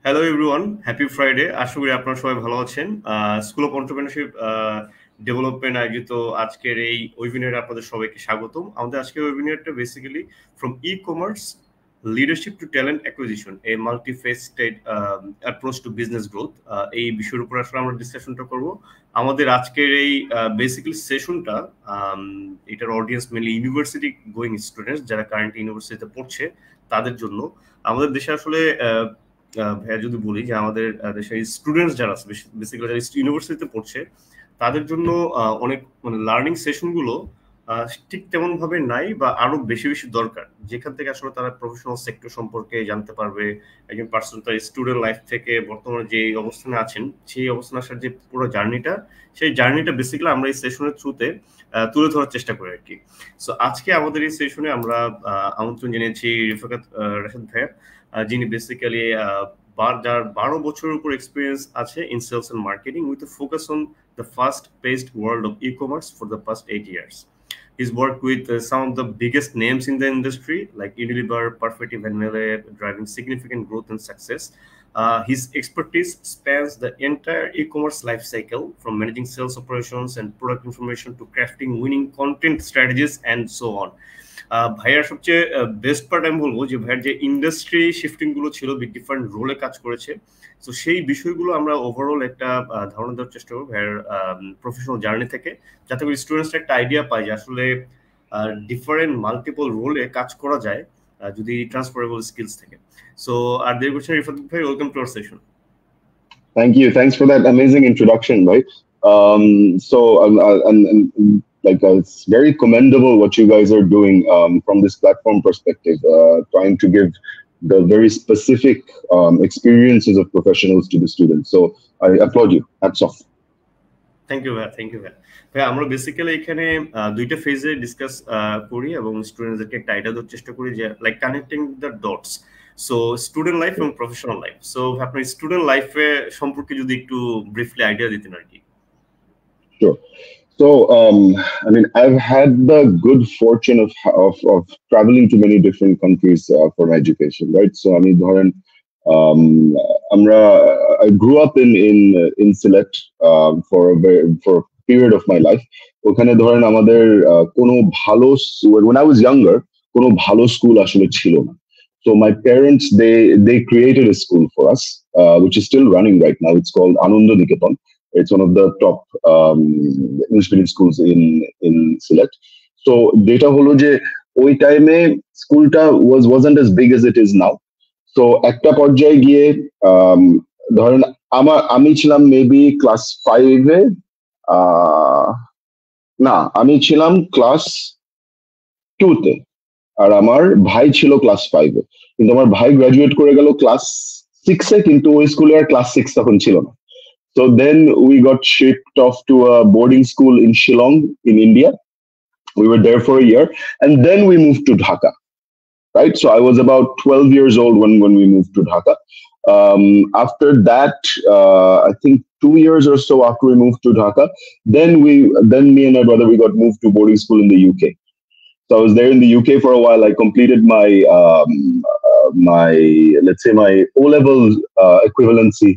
Hello everyone, happy Friday. আশা করি আপনারা সবাই ভালো আছেন। স্কুল অফ এন্টারপ্রেনারশিপ ডেভেলপমেন্ট আয়োজিত আজকের এই ওয়েবিনারে আপনাদের সবাইকে স্বাগতম। আমাদের আজকের ওয়েবিনারটা basically from e commerce leadership to talent acquisition, a multifaceted approach to business growth. এই বিষয়ের উপর আসলে আমরা ডিসকাশনটা করব। আমাদের আজকের এই বেসিক্যালি সেশনটা, এটার audience mainly university going students যারা কারেন্ট ইউনিভার্সিটিতে পড়ছে তাদের জন্য। আমাদের দেশে আসলে ভাইয়া যদি বলি যে আমাদের দেশের স্টুডেন্টস যারা আছে, বেসিক্যালি যারা ইউনিভার্সিটিতে পড়ছে তাদের জন্য অনেক লার্নিং সেশন গুলো ঠিক তেমন ভাবে নাই বা আরো বেশি বেশি দরকার, যেখান থেকে আসলে তারা প্রফেশনাল সেক্টর সম্পর্কে জানতে পারবে। একজন পার্সন তার স্টুডেন্ট লাইফ থেকে বর্তমানে যে অবস্থানে আছেন সেই অবস্থানে আসার যে পুরো জার্নিটা, সেই জার্নিটা বেসিক্যালি আমরা এই সেশনের থ্রুতে তুলে ধরার চেষ্টা করি আর কি। সো আজকে আমাদের এই সেশনে আমরা আমন্ত্রণ জানিয়েছি রিফাকাত রাশেদ ভাইয়া, যিনি বেসিক্যালি যার 12 বছরের উপর এক্সপিরিয়েন্স আছে in sales and marketing with a focus on the fast paced world of e commerce for the past 8 years. He's worked with some of the biggest names in the industry like Unilever, Perfective, and Mele, driving significant growth and success. His expertise spans the entire e-commerce life cycle, from managing sales operations and product information to crafting winning content strategies and so on. ভাইয়ার সবচেয়ে best part আমি বলবো যে ভাইয়ার যে industry shifting গুলো ছিল, different রোলে কাজ করেছে। তো সেই বিষয়গুলো আমরা ওভারঅল একটা ধারণা দেওয়ার চেষ্টা করবো ভাইয়ার প্রফেশনাল জার্নি থেকে, যাতে করে স্টুডেন্টসরা একটা আইডিয়া পায় যে আসলে ডিফারেন্ট মাল্টিপল রোলে কাজ করা যায় যদি ট্রান্সফারেবল স্কিলস থেকে। সো আর দেরি করছেন, রিফাত ভাই, welcome to our session. Thank you. Thanks for that amazing introduction, right? It's very commendable what you guys are doing from this platform perspective, trying to give the very specific experiences of professionals to the students. So I applaud you. Hats off. Thank you ভাই, thank you ভাই। ভাই আমরা basically এখানে দুইটা ফেজে discuss করি এবং স্টুডেন্টদেরকে একটা আইডিয়া দেওয়ার চেষ্টা করি যে like connecting the dots. So student life এবং প্রফেশনাল লাইফ। সো আপনার স্টুডেন্ট লাইফে সম্পর্কে যদি একটু ব্রিফলি আইডিয়া দিতেন আর কি। Sure. So, I've had the good fortune of traveling to many different countries for my education, right? So, I grew up in Sylhet for a period of my life. ওখানে ধরেন আমাদের কোনো ভালো, when I was younger, কোনো ভালো school আসলে ছিল না. So my parents, they created a school for us, which is still running right now. It's called Ananda Niketan. It's one of the top English medium schools in Sylhet. So data holo je ওই টাইমে স্কুলটা wasn't as big as it is now. So একটা পর্যায়ে গিয়ে ধরেন আমি ছিলাম maybe class 5-এ, না আমি ছিলাম ক্লাস 2-তে, আর আমার ভাই ছিল ক্লাস 5-এ। কিন্তু আমার ভাই গ্রাজুয়েট করে গেল ক্লাস 6-এ, কিন্তু ওই স্কুলে আর ক্লাস 6 তখন ছিল না। So then we got shipped off to a boarding school in Shillong in India. We were there for a year, and then we moved to Dhaka. Right, so I was about 12 years old when we moved to Dhaka. After that, I think 2 years or so after we moved to Dhaka, then me and my brother, we got moved to boarding school in the UK. So I was there in the UK for a while. I completed my let's say my O-level equivalency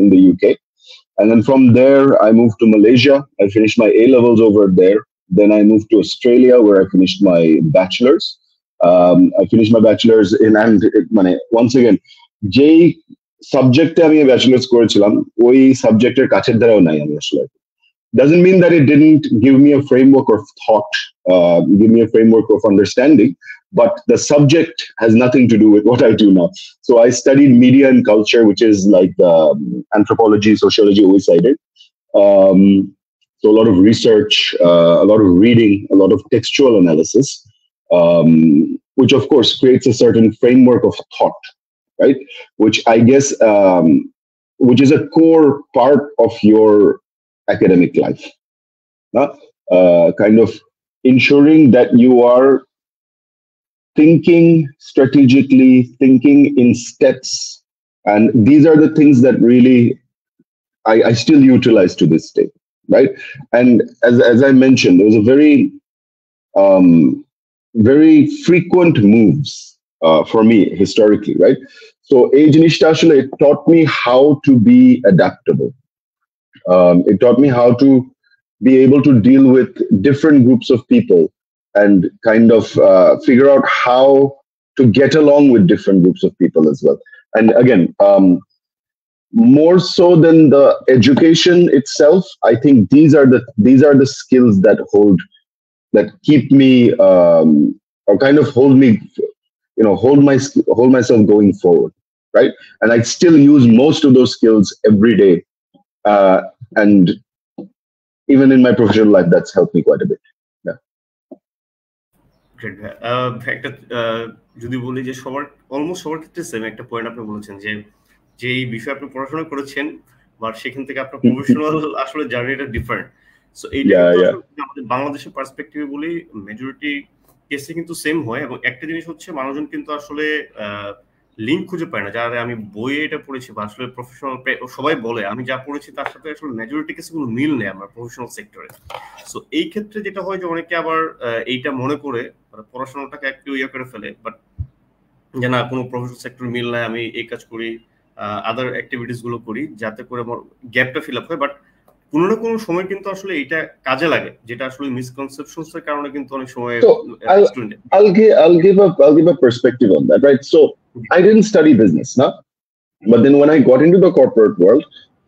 in the UK, and then from there I moved to Malaysia. I finished my A-levels over there. Then I moved to Australia, where I finished my bachelor's. I finished my bachelor's in, and once again, যেই সাবজেক্টে আমি bachelors করেছিলাম ওই সাবজেক্টের কাছের ধারেও নাই আমি আসলে। Doesn't mean that it didn't give me a framework of thought, give me a framework of understanding, but the subject has nothing to do with what I do now. So I studied media and culture, which is like anthropology, sociology, always sided. So a lot of research, a lot of reading, a lot of textual analysis, which of course creates a certain framework of thought, right? Which I guess, which is a core part of your academic life, kind of ensuring that you are thinking strategically, thinking in steps, and these are the things that really I still utilize to this day, right? And as I mentioned, there was a very frequent moves for me historically, right? So এই জিনিসটা আসলে it taught me how to be adaptable. It taught me how to be able to deal with different groups of people and kind of figure out how to get along with different groups of people as well. And again, more so than the education itself, I think these are the skills that keep me or kind of hold me, hold myself going forward, right? And I still use most of those skills every day, and even in my professional life, that's helped me quite a bit. Yeah. Great. একটা যদি বলি যে almost সবার ক্ষেত্রে same একটা point আপনি বলেছেন যে এই বিষয়ে আপনি পড়াশোনা করেছেন, বাট সেখান থেকে আপনার প্রফেশনাল আসলে জার্নিটা ডিফারেন্ট। সো এইটা আমাদের বাংলাদেশের পার্সপেক্টিভে বলি মেজরিটি কেসে কিন্তু সেম হয়, এবং একটা জিনিস হচ্ছে মানুষজন কিন্তু আসলে লিঙ্ক খুঁজে পায় না। যারা আমি বইয়ে এটা পড়েছি বা আসলে প্রফেশনাল সবাই বলে আমি যা পড়েছি তার সাথে আসলে মেজরিটি কেসে কোনো মিল নেই আমার প্রফেশনাল সেক্টরে। সো এই ক্ষেত্রে যেটা হয় যে অনেকে আবার এইটা মনে করে পড়াশোনাটাকে একটু ইয়ে করে ফেলে, বাট যে না কোনো প্রফেশনাল সেক্টর মিল নাই, আমি এই কাজ করি, আদার অ্যাক্টিভিটিস গুলো করি যাতে করে আমার গ্যাপটা ফিল আপ হয়। বাট কোনো না কোনো সময় কিন্তু আসলে এইটা কাজে লাগে, যেটা আসলে মিসকনসেপশনস এর কারণে কিন্তু অনেক সময় I'll give a perspective on that, right? So I didn't study business, but then when I got into the corporate world,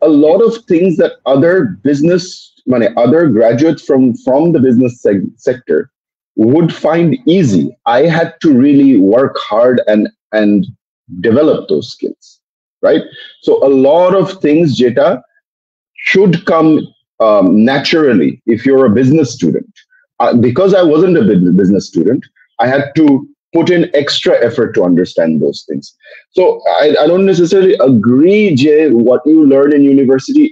a lot of things that other graduates from the business sector would find easy, I had to really work hard and develop those skills, right? So a lot of things jeta should come naturally if you're a business student. Because I wasn't a business student, I had to put in extra effort to understand those things. So I don't necessarily agree, Jay, what you learn in university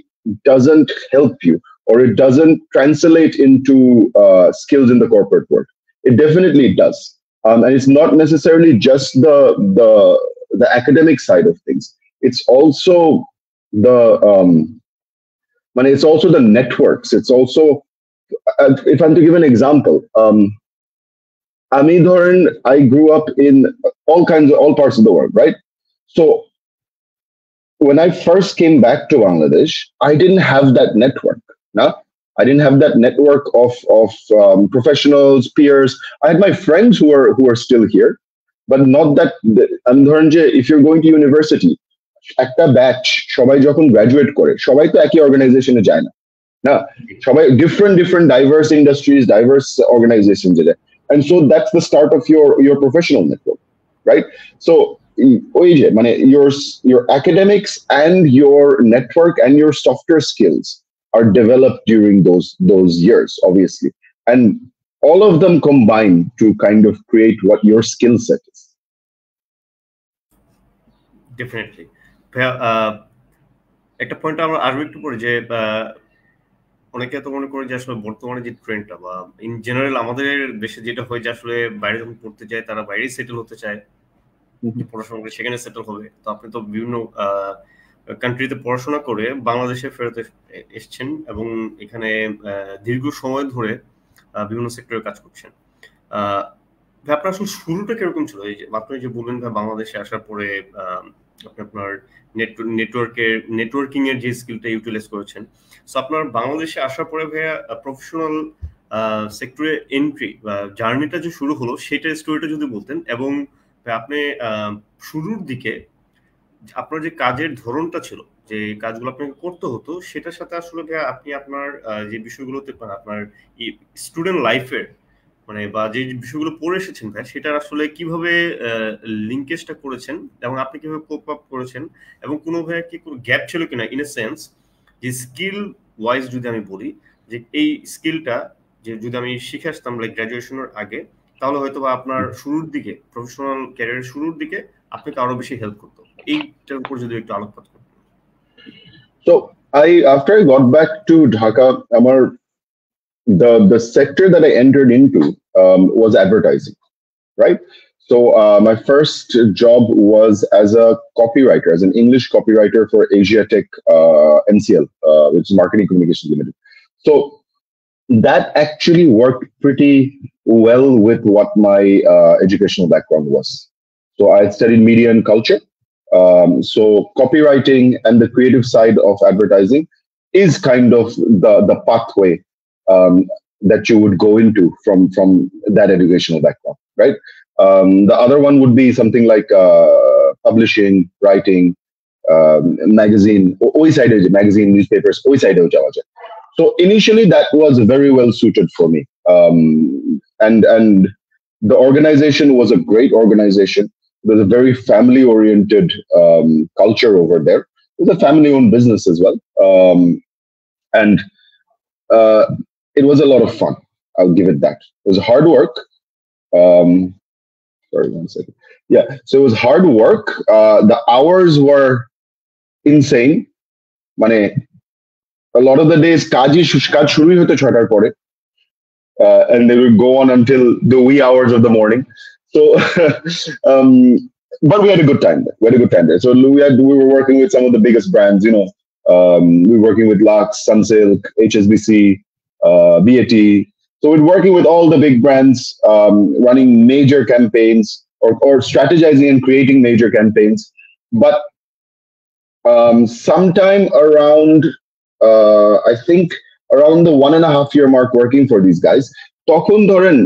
doesn't help you, or it doesn't translate into skills in the corporate world. It definitely does. And it's not necessarily just the academic side of things. It's also it's also the networks. It's also, if I'm to give an example, I grew up in all parts of the world, right? So when I first came back to Bangladesh, I didn't have that network. I didn't have that network of professionals, peers. I had my friends who are still here, but not that. If you're going to university, একটা batch সবাই যখন graduate করে সবাই তো একই অর্গানাইজেশনে যায় না, সবাই different diverse industries, diverse organizations যায়, and so that's the start of your professional network, right? So ওই যে your academics and your network and your software skills are developed during those years, obviously, and all of them combine to kind of create what your skill set is. Definitely. একটা point আমরা আরো একটু পড়ি যে অনেকে তো মনে করে যে আসলে বর্তমানে যে ট্রেন্ডটা বা ইন জেনারেল আমাদের দেশে যেটা হয় যে আসলে বাইরে যখন পড়তে যায় তারা বাইরেই সেটেল হতে চায়, পড়াশোনা করে সেখানে সেটেল হবে। তো আপনি তো বিভিন্ন কান্ট্রিতে পড়াশোনা করে বাংলাদেশে ফেরত এসছেন এবং এখানে দীর্ঘ সময় ধরে বিভিন্ন সেক্টরে কাজ করছেন। আপনার আসলে শুরুটা কিরকম ছিল? এই যে আপনি যে বললেন বাংলাদেশে আসার পরে আপনার নেটওয়ার্কিং এর যে স্কিলটা ইউটিলাইজ করেছেন, সো আপনার বাংলাদেশে আসার পরে ভাইয়া প্রফেশনাল সেক্টরে এন্ট্রি বা জার্নিটা যে শুরু হলো সেটার স্টোরিটা যদি বলতেন, এবং আপনি শুরুর দিকে আপনার যে কাজের ধরনটা ছিল, যে কাজগুলো আপনাকে করতে হতো, সেটার সাথে আসলে ভাইয়া আপনি আপনার যে বিষয়গুলোতে আপনার স্টুডেন্ট লাইফের বা যে বিষয়গুলো পড়ে এসেছেন ভাই সেটার আসলে কিভাবে লিঙ্কেজটা করেছেন এবং আপনি কিভাবে কোপ আপ করেছেন, এবং কোনো ভাই কি কোনো গ্যাপ ছিল কিনা ইন এ সেন্স যে স্কিল ওয়াইজ যদি আমি বলি যে এই স্কিলটা যে যদি আমি শিখে আসতাম লাইক গ্রাজুয়েশনের আগে, তাহলে হয়তো বা আপনার শুরুর দিকে প্রফেশনাল ক্যারিয়ারের শুরুর দিকে আপনাকে আরো বেশি হেল্প করতো, এইটার উপর যদি একটু আলোকপাত করতেন। So after I got back to Dhaka, the sector that I entered into was advertising, right? So my first job was as a copywriter, as an English copywriter for Asiatech MCL, which is Marketing Communications Limited. So that actually worked pretty well with what my educational background was. So I studied media and culture. So copywriting and the creative side of advertising is kind of the pathway um, that you would go into from that educational background, right? The other one would be something like publishing, writing, magazine, ওই side magazine, newspapers, ওই side যাওয়া যায়. So initially that was very well suited for me. And the organization was a great organization. There's a very family-oriented culture over there. It was a family-owned business as well, and uh, it was a lot of fun. I'll give it that. It was hard work. Um, sorry, 1 second. Yeah, so it was hard work. The hours were insane. মানে a lot of the days কাজ শুরুই হতো 6টার পরে, and they would go on until the wee hours of the morning. So, but we had a good time there. We had a good time there. So we were working with some of the biggest brands. We were working with Lux, Sunsilk, HSBC, BAT. So we're working with all the big brands, running major campaigns or strategizing and creating major campaigns. But sometime around, I think around the 1.5 year mark working for these guys, তখন ধরেন,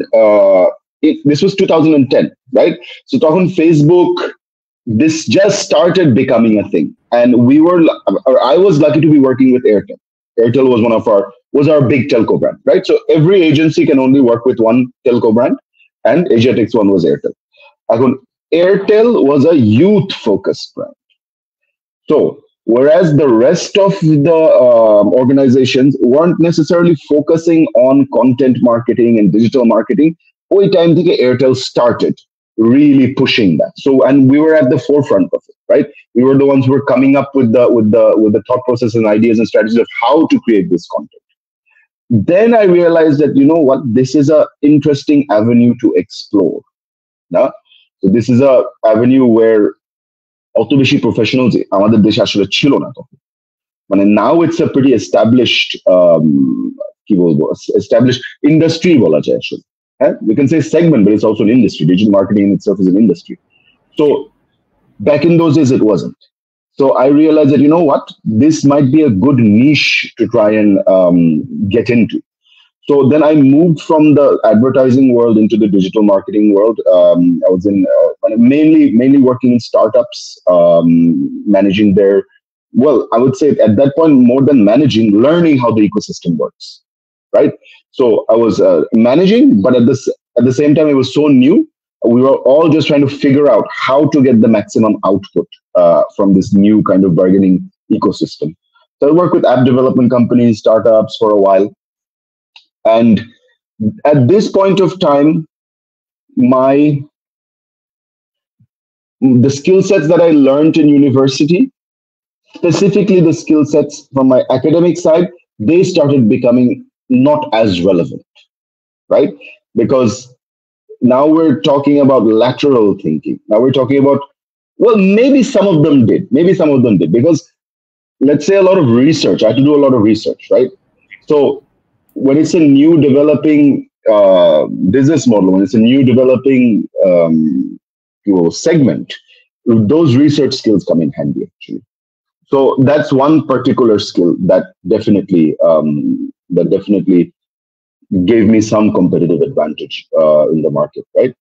this was 2010, right? So তখন Facebook, this just started becoming a thing, and I was lucky to be working with Airtel. Airtel was our big telco brand, right? So every agency can only work with one telco brand, and Asiatex one was Airtel. এখন Airtel was a youth focused brand. So whereas the rest of the organizations weren't necessarily focusing on content marketing and digital marketing, ওই time থেকে Airtel started really pushing that. So, and we were at the forefront of it, right? We were the ones who were coming up with the thought process and ideas and strategies of how to create this content. Then I realized that, you know what, this is a interesting avenue to explore. Now, so this is a avenue where অত বেশি professionals আমাদের দেশে আসলে ছিল না তখন। মানে now it's a pretty established কি বলবো, established industry বলা যায় আসলে। We can say segment, but it's also an industry. Digital marketing in itself is an industry. So back in those days, it wasn't. So I realized that, you know what, this might be a good niche to try and get into. So then I moved from the advertising world into the digital marketing world. I was in mainly working in startups, managing their, well, I would say at that point, more than managing, learning how the ecosystem works, right? So I was managing, but at the same time, it was so new. We were all just trying to figure out how to get the maximum output from this new kind of bargaining ecosystem. So I worked with app development companies, startups for a while. And at this point of time, the skill sets that I learned in university, specifically the skill sets from my academic side, they started becoming not as relevant, right? Because now we're talking about lateral thinking. Now we're talking about, well, maybe some of them did. Because let's say a lot of research. I had to do a lot of research, right? So when it's a new developing business model, when it's a new developing segment, those research skills come in handy, actually. So that's one particular skill that definitely gave me some competitive advantage in the market, right?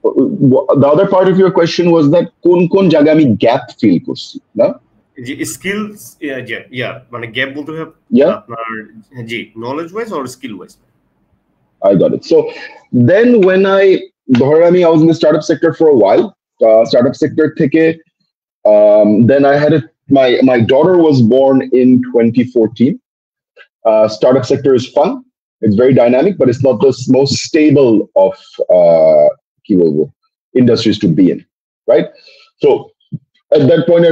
The other part of your question was that কোন জায়গায় আমি gap feel করছি, না? Skills, মানে gap বলতে হবে আপনার, জি, knowledge wise or skill wise? I got it. So then when I was in the startup sector for a while. Startup sector থেকে then I had my daughter was born in 2014. Startup sector is fun. It's very dynamic, but it's not the most stable of industries to be in, right? So at that point, I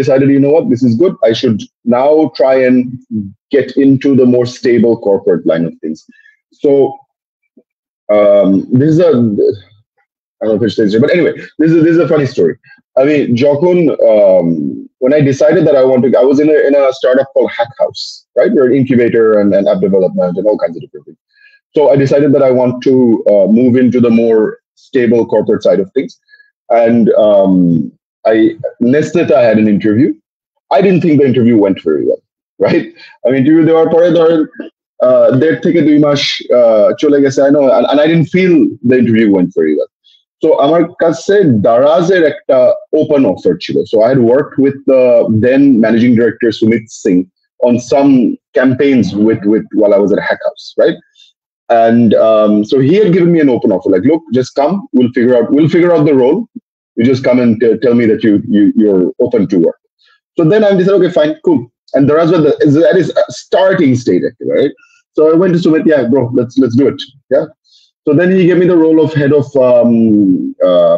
decided, you know what, this is good. I should now try and get into the more stable corporate line of things. So this is I don't know if it's this, but anyway, this is a funny story. I mean, when I decided that I was in a startup called Hack House, right? We're an incubator and app development and all kinds of different things. So So I decided that I want to move into the more stable corporate side of things. And Nestle, I had an interview. I didn't think the interview went very well, right? I mean, interview দেওয়ার পরে ধরেন 1.5 থেকে 2 মাস চলে গেছে, I know, and I didn't feel the interview went very well. So আমার কাছে দারাজের একটা open offer ছিল. So I had worked with the then managing director Sumit Singh on some campaigns with while I was at Hack House, right? And so he had given me an open offer, like, look, just come, we'll figure out the role. You just come and tell me that you're open to work. So then I decided, okay, fine, cool. And Daraz was that is a starting stage, actually, right? So I went to Sumit, yeah, bro, let's do it, yeah. So then he gave me the role of head of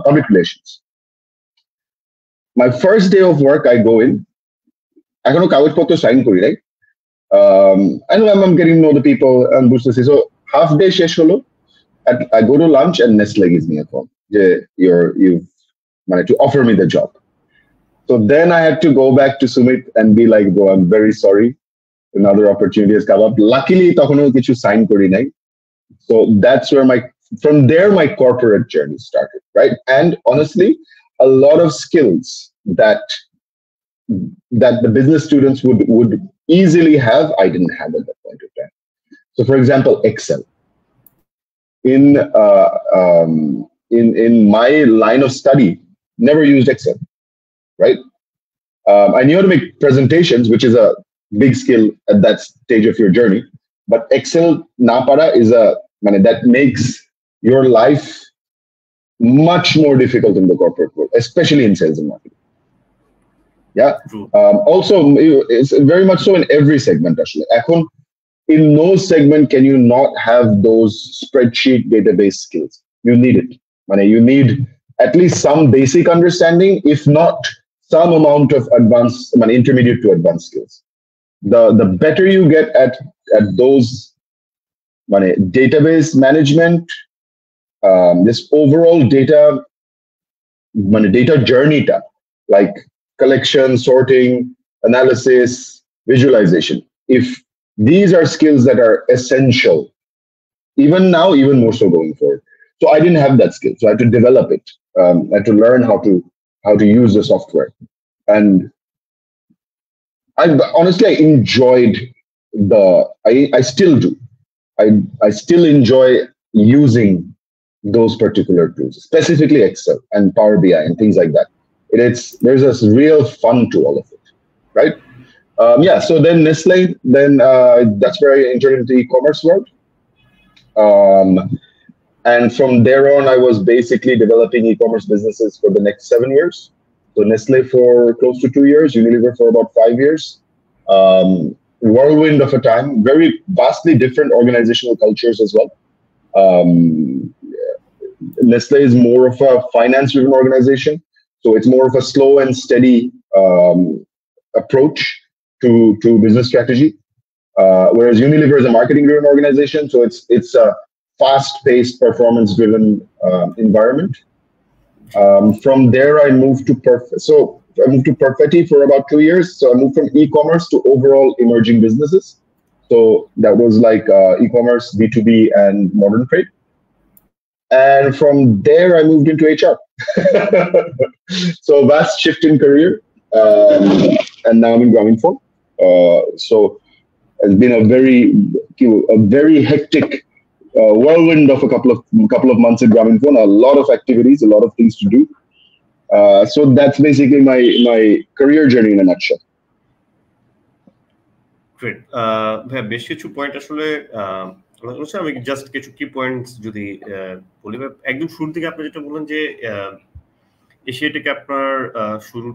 public relations. My first day of work, I go in. I don't know kagoj sign kori, right? I know I'm getting to know the people and business. So half day shesh holo, I go to lunch and Nestle gives me a call. You've managed to offer me the job. So then I had to go back to Sumit and be like, bro, I'm very sorry. Another opportunity has come up. Luckily, tokhono kichu sign kori nai. So that's where from there my corporate journey started, right? And honestly, a lot of skills that the business students would easily have, I didn't have at that point of time. So, for example, Excel. In my line of study, never used Excel, right? I knew how to make presentations, which is a big skill at that stage of your journey. But Excel na para is that makes your life much more difficult in the corporate world, especially in sales and marketing. Yeah. Also, it's very much so in every segment, actually. In no segment can you not have those spreadsheet database skills. You need it. You need at least some basic understanding, if not some amount of advanced, intermediate to advanced skills. The better you get at those database management, this overall data journey, like collection, sorting, analysis, visualization. If these are skills that are essential, even now, even more so going forward. So I didn't have that skill, so I had to develop it. I had to learn how to use the software, and honestly, I enjoyed I still do. I still enjoy using those particular tools, specifically Excel and Power BI and things like that. There's a real fun to all of it, right? Yeah. So then Nestle, that's where I entered into the e-commerce world. And from there on, I was basically developing e-commerce businesses for the next 7 years. So Nestle for close to 2 years, Unilever for about 5 years. Whirlwind of a time, very vastly different organizational cultures as well. Nestle is more of a finance-driven organization. So it's more of a slow and steady approach to business strategy. Whereas Unilever is a marketing-driven organization. So it's a fast-paced, performance-driven environment. From there, I moved to Perfetti for about 2 years. So I moved from e-commerce to overall emerging businesses. So that was like e-commerce, B2B, and modern trade. And from there, I moved into HR. So vast shift in career, and now I'm in Grameenphone. So it's been a very hectic whirlwind of a couple of months at Grameenphone. A lot of activities, a lot of things to do. So that's basically my career journey in a nutshell. Great. ভাই বেশ কিছু point আসলে আমি just কিছু কি points যদি বলি, একদম শুরু থেকে আপনি যেটা বললেন যে এশিয়াটিক আপনার শুরু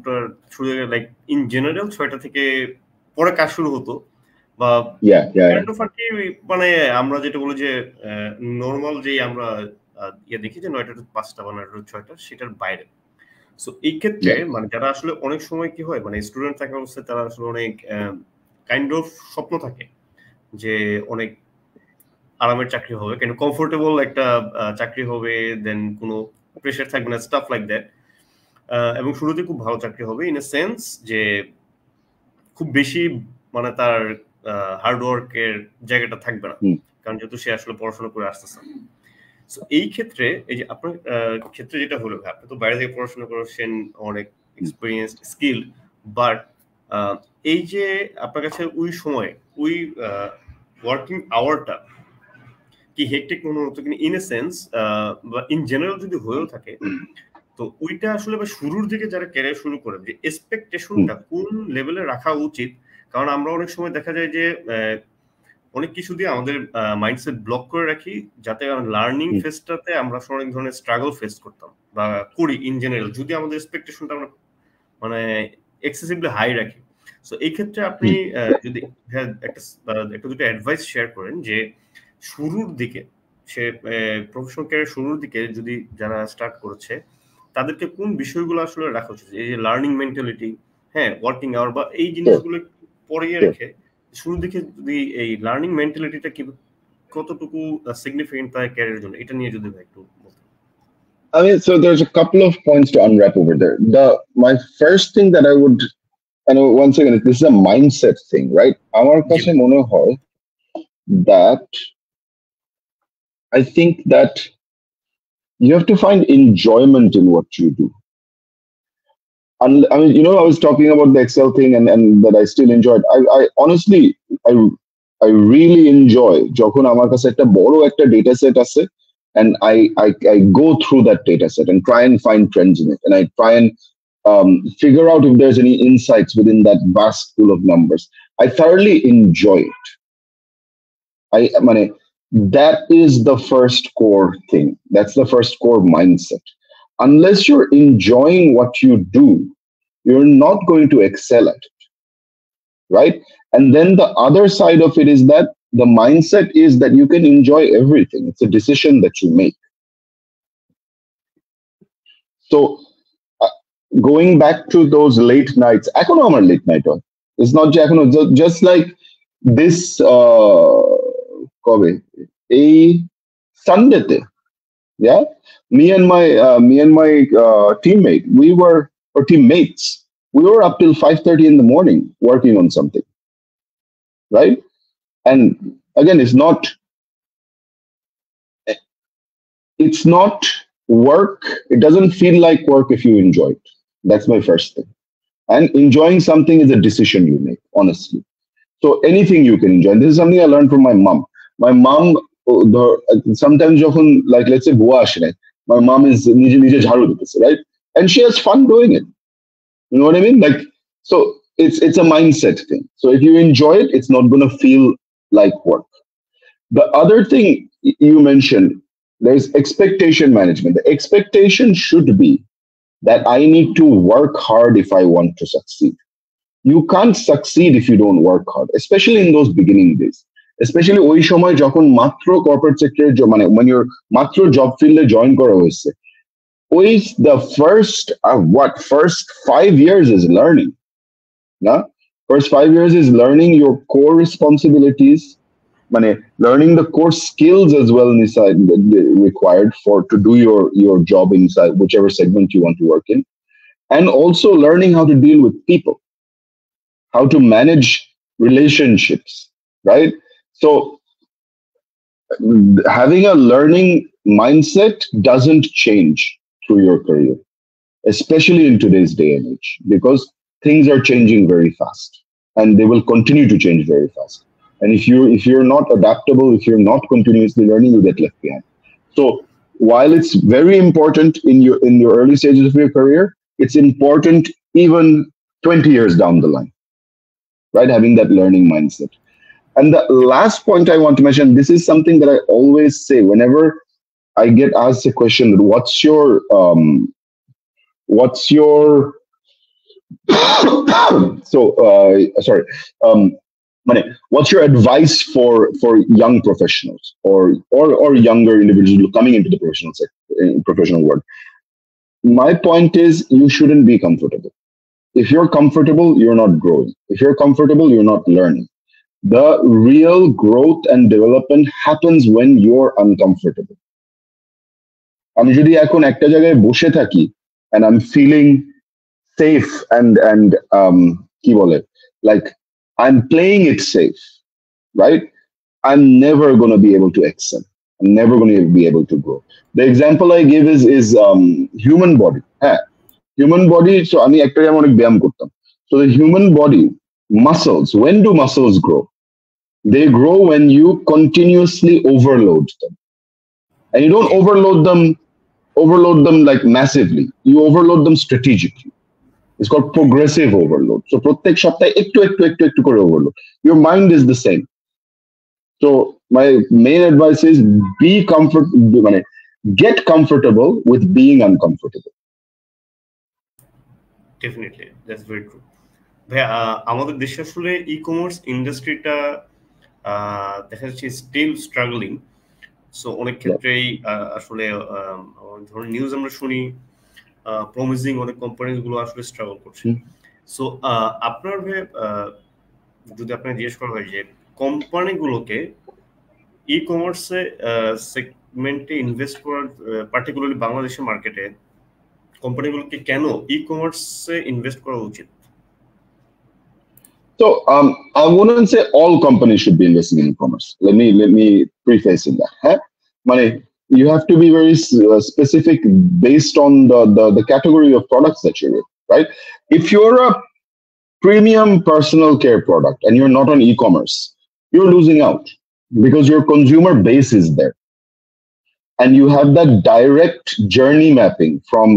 লাইক ইন জেনারেল 6টা থেকে পরে কাজ শুরু হতো, বা মানে আমরা যেটা বলি যে নর্মাল যে আমরা দেখি যে 9টা থেকে 5টা বা 9টা থেকে 6টা, সেটার বাইরে। সো এই ক্ষেত্রে মানে যারা আসলে অনেক সময় কি হয়, মানে স্টুডেন্ট থাকা অবস্থায় তারা আসলে অনেক কাইন্ড অফ স্বপ্ন থাকে যে অনেক আরামের চাকরি হবে, কিন্তু কমফোর্টেবল একটা চাকরি হবে, দেন কোনো প্রেশার থাকবে না, স্টাফ লাইক দ্যাট, এবং শুরুতে খুব ভালো চাকরি হবে ইন এ সেন্স যে খুব বেশি মানে তার হার্ড ওয়ার্কের জায়গাটা থাকবে না, কারণ যেহেতু সে আসলে পড়াশোনা করে আসতেছে। সো এই ক্ষেত্রে এই যে আপনার ক্ষেত্রে যেটা হলো, আপনি তো বাইরে থেকে পড়াশোনা করেছেন, অনেক এক্সপিরিয়েন্স, স্কিল, বাট এই যে আপনার কাছে ওই সময় ওই ওয়ার্কিং আওয়ারটা কি হেকটিক মনে হতো কিনা ইন এ সেন্স, বা ইন জেনারেল যদি হয়েও থাকে, তো ওইটা আসলে শুরুর দিকে যারা ক্যারিয়ার শুরু করেন যে এক্সপেকটেশনটা কোন লেভেলে রাখা উচিত? কারণ আমরা অনেক সময় দেখা যায় যে অনেক কিছু দিয়ে আমাদের মাইন্ডসেট ব্লক করে রাখি, যাতে লার্নিং ফেজটাতে আমরা অনেক ধরনের স্ট্রাগল ফেস করতাম বা করি ইন জেনারেল, যদি আমাদের এক্সপেকটেশনটা আমরা মানে এক্সেসিভলি হাই রাখি। সো এই ক্ষেত্রে আপনি যদি একটা দুটো অ্যাডভাইস শেয়ার করেন যে শুরুর দিকে সে প্রফেশনাল ক্যারিয়ার শুরুর দিকে যদি যারা স্টার্ট করেছে তাদেরকে কোন বিষয়গুলো আসলে রাখা উচিত, এই যে লার্নিং মেন্টালিটি, হ্যাঁ, ওয়ার্কিং আওয়ার বা এই জিনিসগুলো পরিয়ে রেখে শুরুর দিকে যদি এই লার্নিং মেন্টালিটিটা কি কতটুকু সিগনিফিকেন্ট তার ক্যারিয়ারের জন্য, এটা নিয়ে যদি একটু বলতেন। I mean, so there's a couple of points to unwrap over there. My first thing that I would, and once again, this is a mindset thing, right? Amar kache mone hoy that I think that you have to find enjoyment in what you do. I mean, I was talking about the Excel thing and that I still enjoy it. I honestly, I really enjoy যখন আমার কাছে একটা বড় একটা data set আছে, and I go through that data set and try and find trends in it, and I try and figure out if there's any insights within that vast pool of numbers. I thoroughly enjoy it. That is the first core thing. That's the first core mindset. Unless you're enjoying what you do, you're not going to excel at it, right? And then the other side of it is that the mindset is that you can enjoy everything. It's a decision that you make. So going back to those late nights, echono amar late night hoy. It's not just like this kobe a Sunday te, yeah, me and my teammate, or teammates, we were up till 5:30 in the morning working on something, right? And again, it's not work. It doesn't feel like work if you enjoy it. That's my first thing. And enjoying something is a decision you make, honestly. So anything you can enjoy. And this is something I learned from my mom. My mom, sometimes often, like, let's say bua ashe, my mom is nije jharu diteche, right? And she has fun doing it. You know what I mean? Like, so it's a mindset thing. So if you enjoy it, it's not going to feel like work. The other thing you mentioned, there's expectation management. The expectation should be that I need to work hard if I want to succeed. You can't succeed if you don't work hard, especially in those beginning days. Especially ওই সময় যখন মাত্র corporate সেক্টরে মানে when you're মাত্র job ফিল্ডে join করা হয়েছে, ওই the first 5 years is learning. Yeah, first 5 years is learning your core responsibilities, মানে learning the core skills as well inside required to do your job inside whichever segment you want to work in, and also learning how to deal with people, how to manage relationships, right? So having a learning mindset doesn't change through your career, especially in today's day and age, because things are changing very fast and they will continue to change very fast. And if you're not adaptable, if you're not continuously learning, you get left behind. So while it's very important in your early stages of your career, it's important even 20 years down the line, right? Having that learning mindset. And the last point I want to mention, this is something that I always say whenever I get asked a question, what's your what's your advice for young professionals or younger individuals coming into the professional world? My point is, you shouldn't be comfortable. If you're comfortable, you're not growing. If you're comfortable, you're not learning. The real growth and development happens when you're uncomfortable. আমি যদি এখন একটা জায়গায় বসে থাকি and I'm feeling safe and কি বলে, like I'm playing it safe, right? I'm never going to be able to excel. I'm never going to be able to grow. The example I give is human body. Human body. So I mean, actually, I'm on a kurtam. So the human body muscles. When do muscles grow? They grow when you continuously overload them, and you don't overload them like massively. You overload them strategically. It's called progressive overload. So প্রত্যেক সপ্তাহে একটু করে overload. Your mind is the same. So my main advice is get comfortable with being uncomfortable. Definitely, that's very true. ভাইয়া আমাদের দেশে আসলে e-commerce ইন্ডাস্ট্রিটা দেখা যাচ্ছে স্টিল স্ট্রাগলিং। সো অনেক ক্ষেত্রেই আসলে ধরুন নিউজ আমরা শুনি প্রমিজিং অনেক কোম্পানিজ গুলো আসলে স্ট্রাগল করছে। সো আপনার যদি আপনাকে জিজ্ঞেস করা হয় যে কোম্পানিগুলোকে ই কমার্সে সেগমেন্টে ইনভেস্ট করার, পার্টিকুলারলি বাংলাদেশের মার্কেটে কোম্পানিগুলোকে কেন ই কমার্সে ইনভেস্ট করা উচিত? So I wouldn't say all companies should be investing in e-commerce. Let me preface in that. Money, you have to be very specific based on the category of products that you're in, right? If you're a premium personal care product and you're not on e-commerce, you're losing out because your consumer base is there. And you have that direct journey mapping from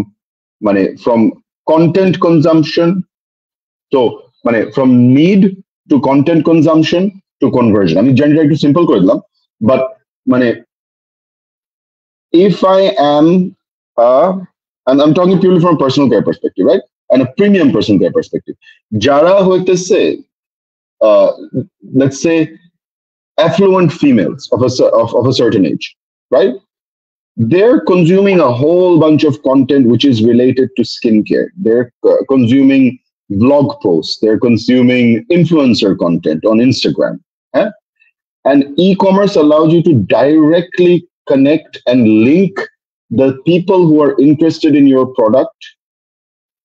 content consumption. So from need to content consumption to conversion. I mean, generally too simple kore dilam, but if I am and I'm talking purely from a personal care perspective, right? And a premium personal care perspective. Jara hoitese let's say affluent females of a certain age, right? They're consuming a whole bunch of content which is related to skincare. They're consuming blog posts. They're consuming influencer content on Instagram. And e-commerce allows you to directly connect and link the people who are interested in your product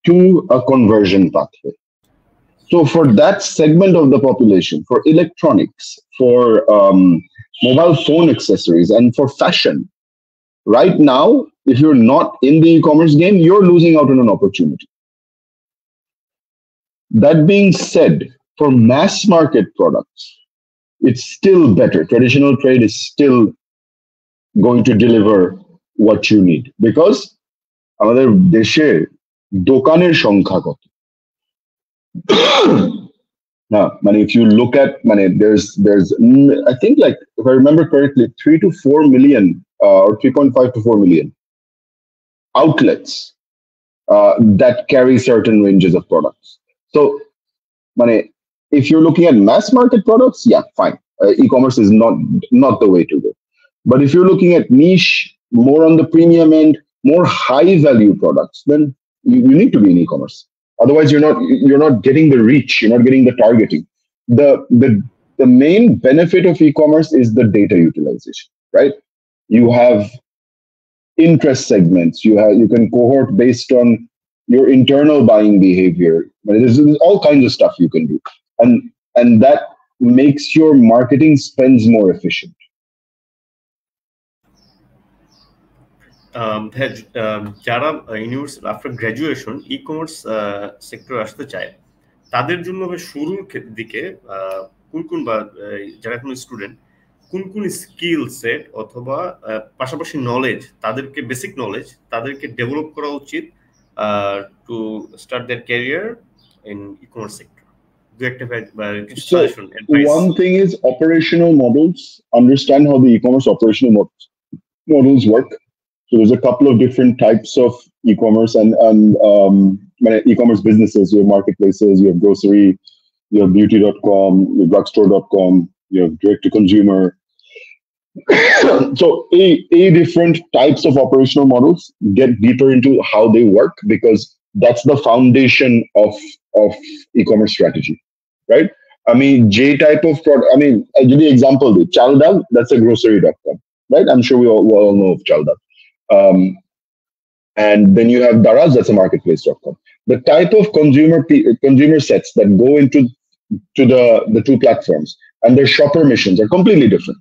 to a conversion pathway. So for that segment of the population, for electronics, for mobile phone accessories, and for fashion, right now, if you're not in the e-commerce game, you're losing out on an opportunity. That being said, for mass market products, it's still better. Traditional trade is still going to deliver what you need because আমাদের দেশের দোকানের সংখ্যা কত? Now, if you look at there's I think, like, if I remember correctly, 3 to 4 million or 3.5 to 4 million outlets that carry certain ranges of products. So, if you're looking at mass market products, yeah, fine. E-commerce is not the way to go. But if you're looking at niche, more on the premium end, more high value products, then you need to be in e-commerce. Otherwise, you're not getting the reach. You're not getting the targeting. The main benefit of e-commerce is the data utilization, right? You have interest segments. You can cohort based on your internal buying behavior. There's all kinds of stuff you can do, and that makes your marketing spends more efficient. যারা university after graduation e commerce সেক্টরে আসতে চায় তাদের জন্য শুরুর দিকে কোন বা যারা এখন স্টুডেন্ট কোন স্কিল সেট অথবা পাশাপাশি নলেজ, তাদেরকে বেসিক নলেজ তাদেরকে ডেভেলপ করা উচিত to start their career in e-commerce sector? So one thing is operational models. Understand how the e-commerce operational models work. So there's a couple of different types of e-commerce and e-commerce businesses. You have marketplaces, you have grocery, you have beauty.com, you have drugstore.com, you have direct to consumer. So a different types of operational models. Get deeper into how they work because that's the foundation of e-commerce strategy, right? I mean, J type of product. I mean, I'll give you an example. Chaldal, that's a grocery.com, right? I'm sure we all know of Chaldal. And then you have Daraz, that's a marketplace.com. The type of consumer sets that go into the two platforms and their shopper missions are completely different.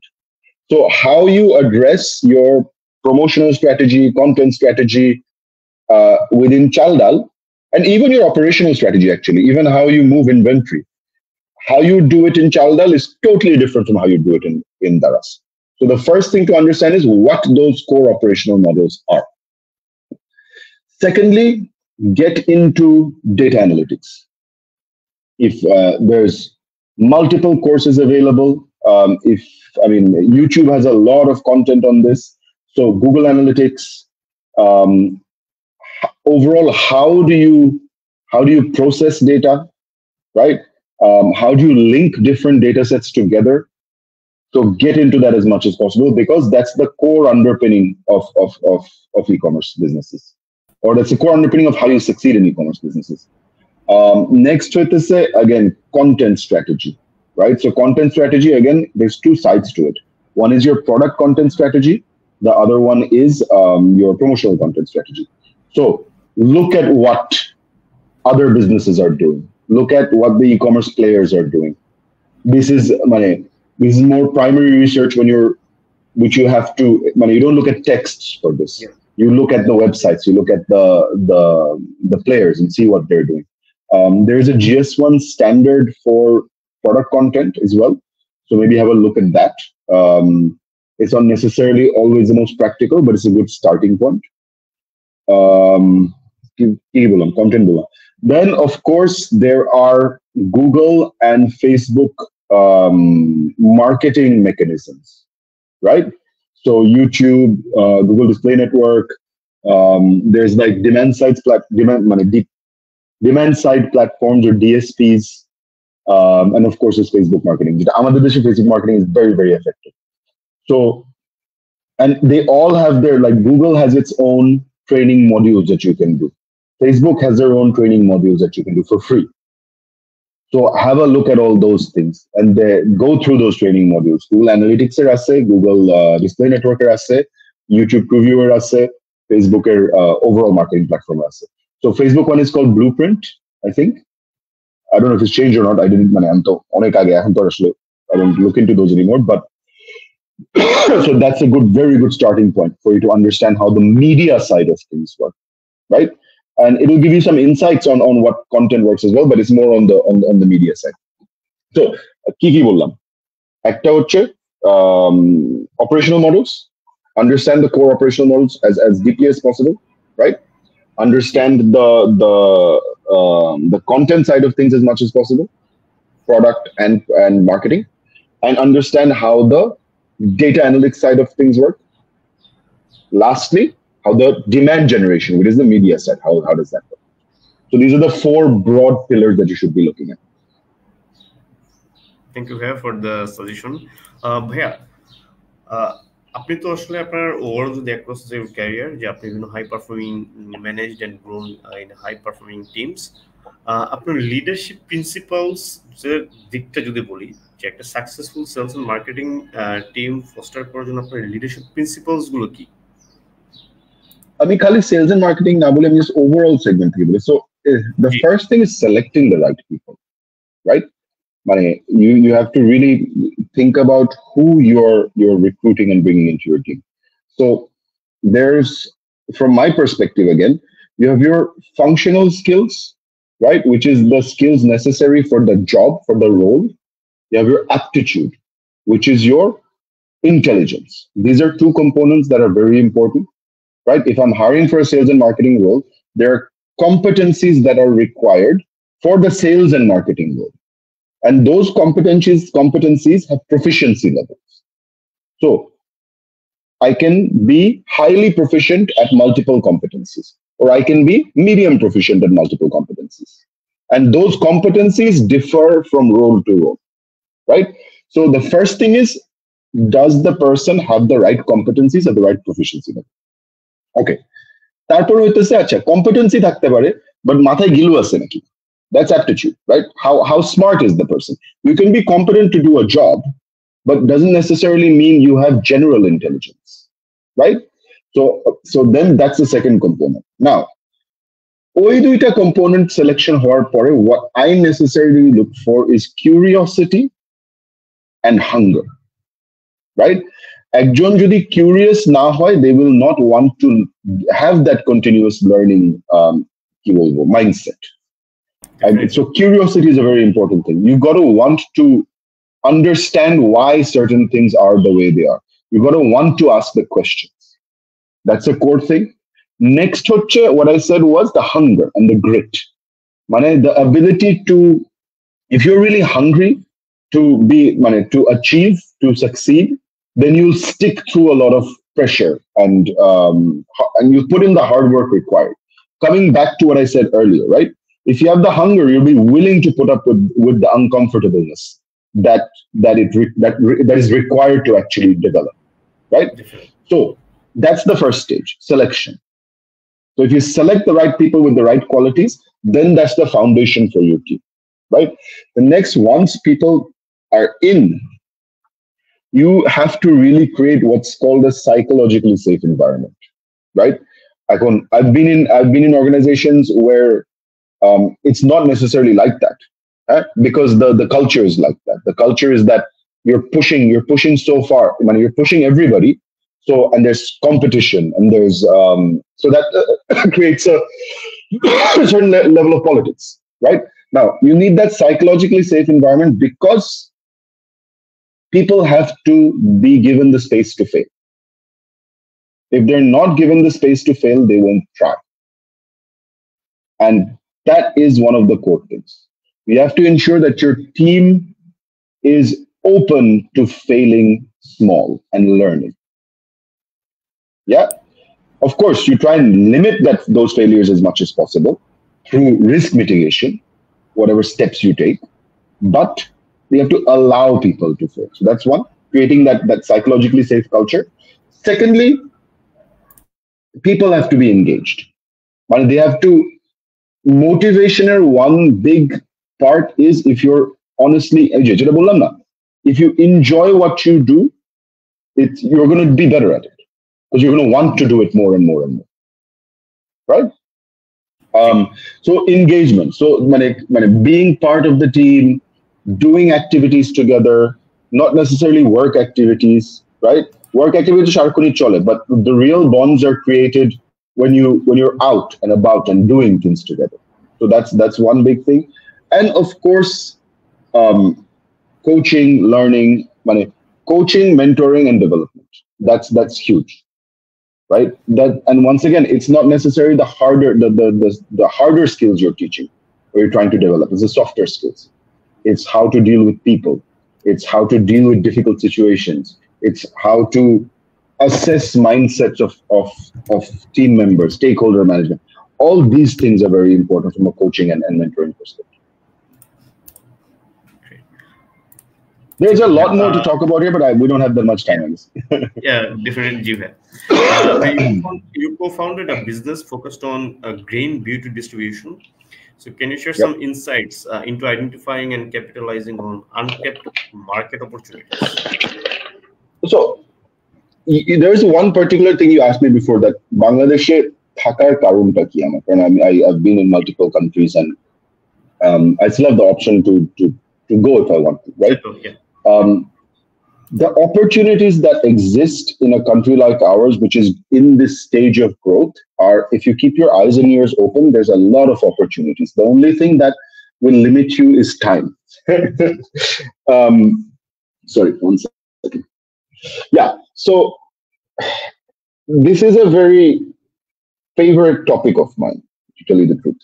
So how you address your promotional strategy, content strategy within Chaldal, and even your operational strategy, actually, even how you move inventory, how you do it in Chaldal is totally different from how you do it in Daras. So the first thing to understand is what those core operational models are. Secondly, get into data analytics. If there's multiple courses available, YouTube has a lot of content on this. So Google Analytics, overall, how do you process data, right? How do you link different data sets together? So get into that as much as possible, because that's the core underpinning of e-commerce businesses, or that's the core underpinning of how you succeed in e-commerce businesses. Next to it is, again, content strategy, right? So content strategy, again, there's two sides to it. One is your product content strategy. The other one is your promotional content strategy. So look at what other businesses are doing. Look at what the e-commerce players are doing. This is more primary research which you have to, you don't look at texts for this. Yeah. You look at the websites, you look at the players and see what they're doing. There's a GS1 standard for product content as well. So maybe have a look at that. It's not necessarily always the most practical, but it's a good starting point. Content. Then, of course, there are Google and Facebook marketing mechanisms, right? So YouTube, Google Display Network, there's like demand side platforms or DSPs, and of course, it's Facebook marketing. Facebook marketing is very, very effective. So, and they all have Google has its own training modules that you can do. Facebook has their own training modules that you can do for free. So have a look at all those things and go through those training modules. Google Analytics Google Display Network YouTube Previewer Facebook overall marketing platform So Facebook one is called Blueprint, I think. I don't know if it's changed or not. I don't look into those anymore, but so that's a very good starting point for you to understand how the media side of things work, right? And it will give you some insights on what content works as well, but it's more on the media side. So, Kiki bollam. Ekta hocche operational models. Understand the core operational models as deeply as possible, right? Understand the content side of things as much as possible, product and marketing, and understand how the data analytics side of things work. Lastly, how the demand generation, which is the media side, how does that work? So these are the four broad pillars that you should be looking at. Thank you, Bhaiya, for the suggestion. Bhaiya, আপনি তো আসলে আপনার overall যদি across your career যে আপনি বিভিন্ন high performing managed and grown in high performing teams, আপনার leadership principles এর দিকটা যদি বলি যে একটা successful sales and marketing team foster করার জন্য আপনার লিডারশিপ প্রিন্সিপালস গুলো কি? আমি খালি সেলস এন্ড মার্কেটিং না বলে আমি জাস্ট ওভারঅল সেগমেন্ট থেকে বলি। So the first thing is selecting the right people, right? You have to really think about who you're recruiting and bringing into your team. So there's, from my perspective again, you have your functional skills, right? Which is the skills necessary for the job, for the role. You have your aptitude, which is your intelligence. These are two components that are very important, right? If I'm hiring for a sales and marketing role, there are competencies that are required for the sales and marketing role. And those competencies have proficiency levels. So I can be highly proficient at multiple competencies, or I can be medium proficient at multiple competencies. And those competencies differ from role to role, right? So the first thing is, does the person have the right competencies at the right proficiency level? Okay. তারপর হইতেছে আচ্ছা competency থাকতে পারে but মাথায় গিলু আছে নাকি? That's aptitude, right? How smart is the person? You can be competent to do a job, but doesn't necessarily mean you have general intelligence, right? So then that's the second component. Now, ওই দুইটা component selection হওয়ার পরে what I necessarily look for is curiosity and hunger, right? একজন যদি curious না হয়, they will not want to have that continuous learning কি বলবো, mindset. And so curiosity is a very important thing. You've got to want to understand why certain things are the way they are. You've got to want to ask the questions. That's a core thing. Next, what I said was the hunger and the grit. The ability to, if you're really hungry to to achieve, to succeed, then you'll stick through a lot of pressure and you put in the hard work required. Coming back to what I said earlier, right? If you have the hunger, you'll be willing to put up with the uncomfortableness that is required to actually develop, right? So that's the first stage, selection. So if you select the right people with the right qualities, then that's the foundation for your team, right? The next, once people are in, you have to really create what's called a psychologically safe environment, right? I've been in organizations where it's not necessarily like that, because the culture is like that. The culture is that you're pushing so far. You're pushing everybody. So, and there's competition, and there's so that creates a certain level of politics, right? Now, you need that psychologically safe environment because people have to be given the space to fail. If they're not given the space to fail, they won't try. And that is one of the core things. You have to ensure that your team is open to failing small and learning. Yeah. Of course, you try and limit those failures as much as possible through risk mitigation, whatever steps you take. But we have to allow people to fail. So that's one, creating that psychologically safe culture. Secondly, people have to be engaged. They have to, motivational, one big part is, if you're honestly, if you enjoy what you do, you're going to be better at it, because you're going to want to do it more and more and more, right? So engagement. So being part of the team, doing activities together, not necessarily work activities, right? Work activities are chole, but the real bonds are created when you're out and about and doing things together. So that's one big thing. And of course, coaching, learning, coaching, mentoring, and development. That's huge, right? And once again, it's not necessarily the harder skills you're teaching or you're trying to develop. It's the softer skills. It's how to deal with people. It's how to deal with difficult situations. It's how to assess mindsets of team members, stakeholder management. All these things are very important from a coaching and mentoring perspective. There's a lot more to talk about here, but we don't have that much time. Yeah, definitely, Jiva. You co-founded a business focused on grain beauty distribution. So can you share some insights into identifying and capitalizing on untapped market opportunities? So there's one particular thing you asked me before, that Bangladeshe thakar karunta ki amar, and I've been in multiple countries, and I still have the option to go if I want to, right? Yeah. The opportunities that exist in a country like ours, which is in this stage of growth, are, if you keep your eyes and ears open, there's a lot of opportunities. The only thing that will limit you is time. Sorry, one second. Yeah, so this is a very favorite topic of mine, to tell you the truth.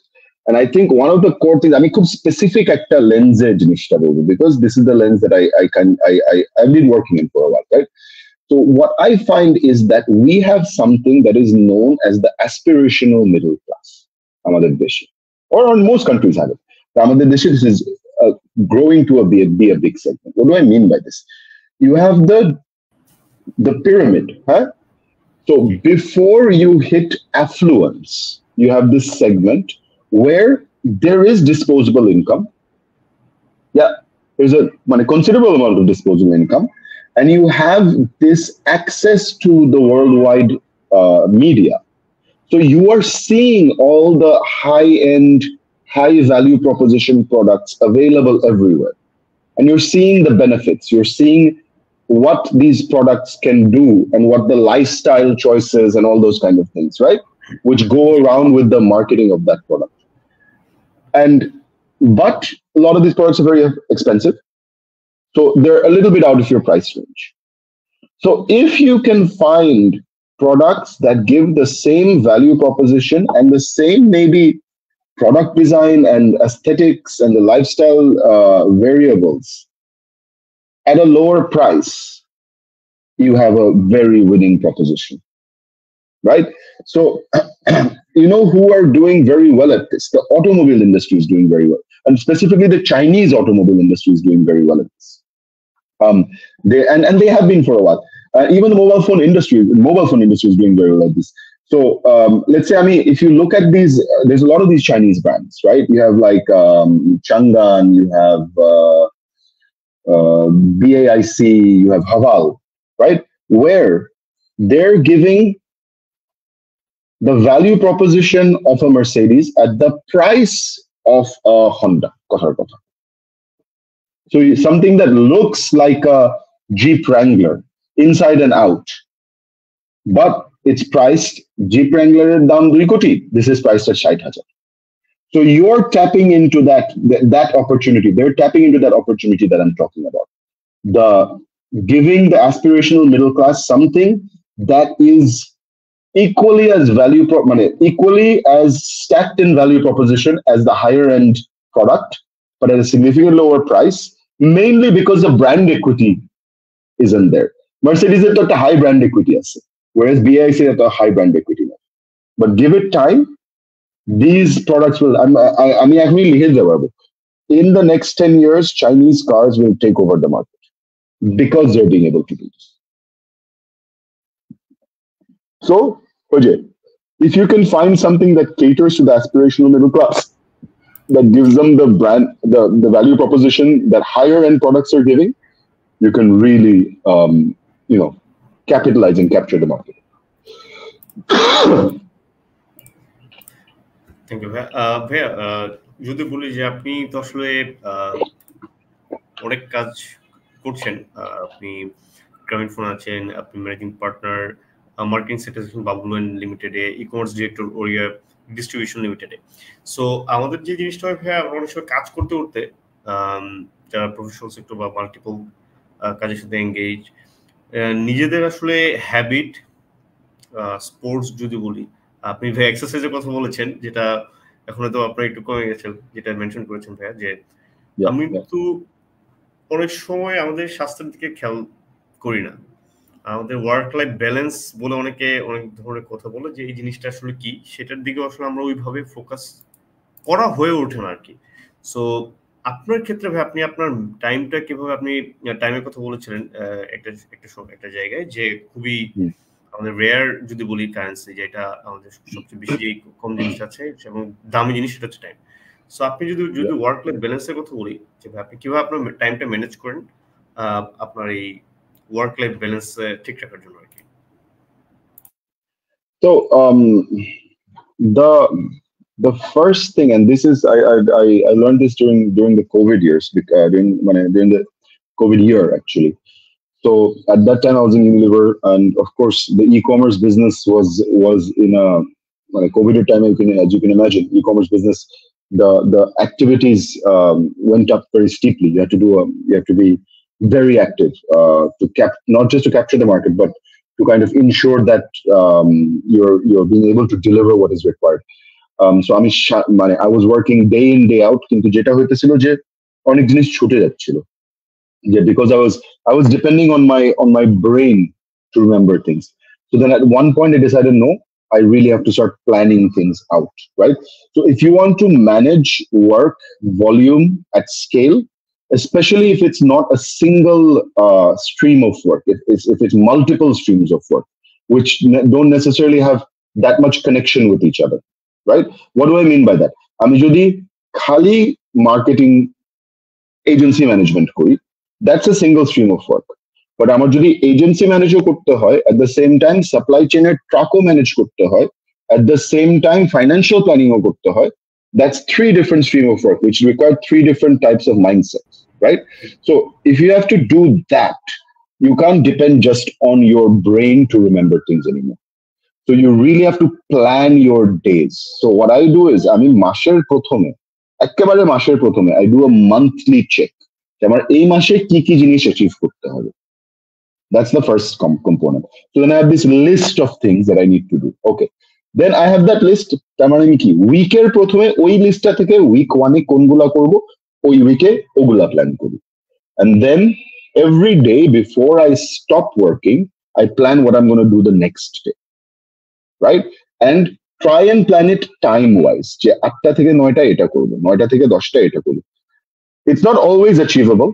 And I think one of the core things, খুব specific একটা lens জিনিসটা বলবো, because this is the lens that I've been working in for a while, right? So what I find is that we have something that is known as the aspirational middle class, আমাদের দেশে, or most countries have it. আমাদের দেশে this is growing to be a big segment. What do I mean by this? You have the pyramid, huh? So before you hit affluence, you have this segment where there is disposable income. Yeah, there's a considerable amount of disposable income, and you have this access to the worldwide media. So you are seeing all the high-end, high-value proposition products available everywhere. and you're seeing the benefits. You're seeing what these products can do and what the lifestyle choices and all those kind of things, right? Which go around with the marketing of that product. But a lot of these products are very expensive. So they're a little bit out of your price range. So if you can find products that give the same value proposition and the same maybe product design and aesthetics and the lifestyle variables at a lower price, you have a very winning proposition, right? So, who are doing very well at this? The automobile industry is doing very well. And specifically the Chinese automobile industry is doing very well at this. They have been for a while. Even the mobile phone industry is doing very well at this. So let's say, if you look at these, there's a lot of these Chinese brands, right? You have like Chang'an, you have BAIC, you have Haval, right? Where they're giving the value proposition of a Mercedes at the price of a Honda. So something that looks like a Jeep Wrangler inside and out, but it's priced Jeep Wrangler down 2 koti. This is priced at 60,000. So you're tapping into that opportunity. They're tapping into that opportunity that I'm talking about. Giving the aspirational middle class something that is equally as equally as stacked in value proposition as the higher end product, but at a significantly lower price, mainly because the brand equity isn't there. Mercedes is a high brand equity, whereas BAIC is a high brand equity. But give it time, these products will, in the next 10 years, Chinese cars will take over the market because they're being able to do this. So, Ajay, if you can find something that caters to the aspirational middle class, that gives them the brand, the value proposition that higher end products are giving, you can really, capitalize and capture the market. Thank you ভাইয়া যদি বলি যে আপনি তো আসলে অনেক কাজ করছেন, আপনি গ্রামীণফোন আছেন, আপনি managing partner marketing sector Babul লিমিটেডে, ই কমার্স ডিরেক্টর ওরিয়া ডিস্ট্রিবিউশন লিমিটেডে। সো আমাদের যে জিনিসটা হয় ভাইয়া, আমরা অনেক সময় কাজ করতে করতে যারা প্রফেশনাল সেক্টর বা মাল্টিপল কাজের সাথে এঙ্গেজ, নিজেদের আসলে হ্যাবিট, স্পোর্টস যদি বলি, আপনি ভাই এক্সারসাইজের কথা বলেছেন, যেটা এখন হয়তো আপনার একটু কমে গেছে, যেটা মেনশন করেছেন ভাইয়া, যে আমি কিন্তু অনেক সময় আমাদের স্বাস্থ্যের দিকে খেয়াল করি না। আমাদের ওয়ার্ক লাইফ ব্যালেন্স বলে অনেকে অনেক ধরনের কথা বলে, যে এই জিনিসটা আসলে কি, সেটার দিকে আসলে আমরা ওইভাবে ফোকাস করা হয়ে ওঠে না আর কি। সো আপনার ক্ষেত্রে ভাই, আপনি আপনার টাইমটা কিভাবে, আপনি টাইমের কথা বলেছিলেন একটা জায়গায়, যে খুবই আমাদের রেয়ার যদি বলি কারেন্সি, যেটা আমাদের সবচেয়ে বেশি যে কম জিনিস আছে এবং দামি জিনিস, সেটা হচ্ছে টাইম। সো আপনি যদি ওয়ার্ক লাইফ ব্যালেন্সের কথা বলি, যে আপনি কিভাবে আপনার টাইমটা ম্যানেজ করেন আপনার এই ওয়ার্ক লাইফ ব্যালেন্স ঠিক রাখার জন্য আর কি? So the first thing, and this is I learned this during the COVID years, during the COVID year actually. So at that time I was in Unilever, and of course the e-commerce business was in a COVID time. As you can imagine, e-commerce business, the activities went up very steeply. You have to be very active not just to capture the market, but to kind of ensure that you're being able to deliver what is required. So I was working day in day out, কিন্তু যেটা হইতেছিল যে অনেক জিনিস ছুটে যাচ্ছিল, because I was depending on my brain to remember things. So then at one point I decided, no, I really have to start planning things out, right? So if you want to manage work volume at scale, especially if it's not a single stream of work, if it's multiple streams of work, which don't necessarily have that much connection with each other, right? What do I mean by that? আমি যদি খালি marketing agency management করি, that's a single stream of work. But আমার যদি agency manager করতে হয়, at the same time supply chain এর truckও manage করতে হয়, at the same time financial planning ও করতে হয়, that's 3 different stream of work, which require 3 different types of mindsets, right? So if you have to do that, you can't depend just on your brain to remember things anymore. So you really have to plan your days. So what I do is, আমি মাসের প্রথমে, একেবারে মাসের প্রথমে, I do a monthly check যে আমার এই মাসে কি কি জিনিস অ্যাচিভ করতে হবে. That's the first component. So then I have this list of things that I need to do. Okay. Then I have that list. তার মানে আমি কি উইকের প্রথমে ওই লিস্টটা থেকে উইক 1 এ কোনগুলা করব, ওই উইকে ওগুলা প্ল্যান করি. And then every day before I stop working, I plan what I'm going to do the next day. Right? And try and plan it time wise. যে 8টা থেকে 9টা এটা করব, 9টা থেকে 10টা এটা করব. It's not always achievable.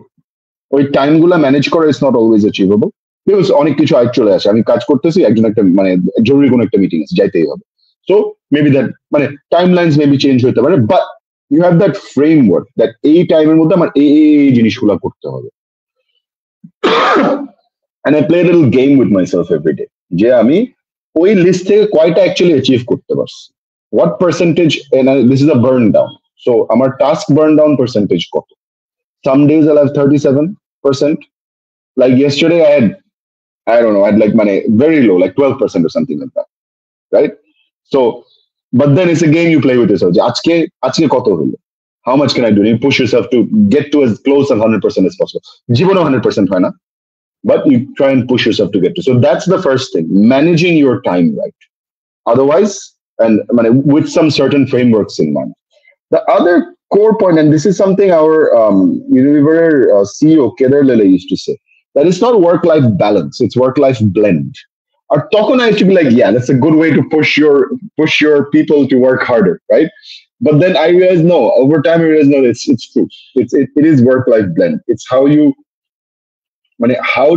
ওই টাইমগুলা ম্যানেজ করা is not always achievable. Because অনেক কিছু আইট চলে আসে, আমি কাজ করতেছি, একজন একটা মানে জরুরি কোনো একটা মিটিং আছে, যাইতেই হবে. So maybe that মানে টাইমলাইন্স মেবি চেঞ্জ হতে পারে, but you have that framework that এই টাইমের মধ্যে আমার এই জিনিসগুলো করতে হবে. And I play a little game with myself every day. যে আমি ওই লিস্ট থেকে কয়টা অ্যাকচুয়ালি অ্যাচিভ করতে পারছি, what percentage, and this is a burn down. So আমার টাস্ক burn down percentage কত. Some days I'll have 37%. Like yesterday I don't know, I had like money very low, like 12% or something like that. Right? So, but then it's a game you play with yourself. আজকে কত হলো? How much can I do? You push yourself to get to as close as 100% as possible. জীবনে 100% হয় না, but you try and push yourself to get to. So that's the first thing, managing your time right. Otherwise, and with some certain frameworks in mind. The other core point, and this is something our Unilever CEO Kedar Lele used to say, that it's not work-life balance, it's work-life blend. Or tokon I used to be like, yeah, that's a good way to push your people to work harder, right? But then I realized no, over time I realized no, it's true. It is work-life blend. It's how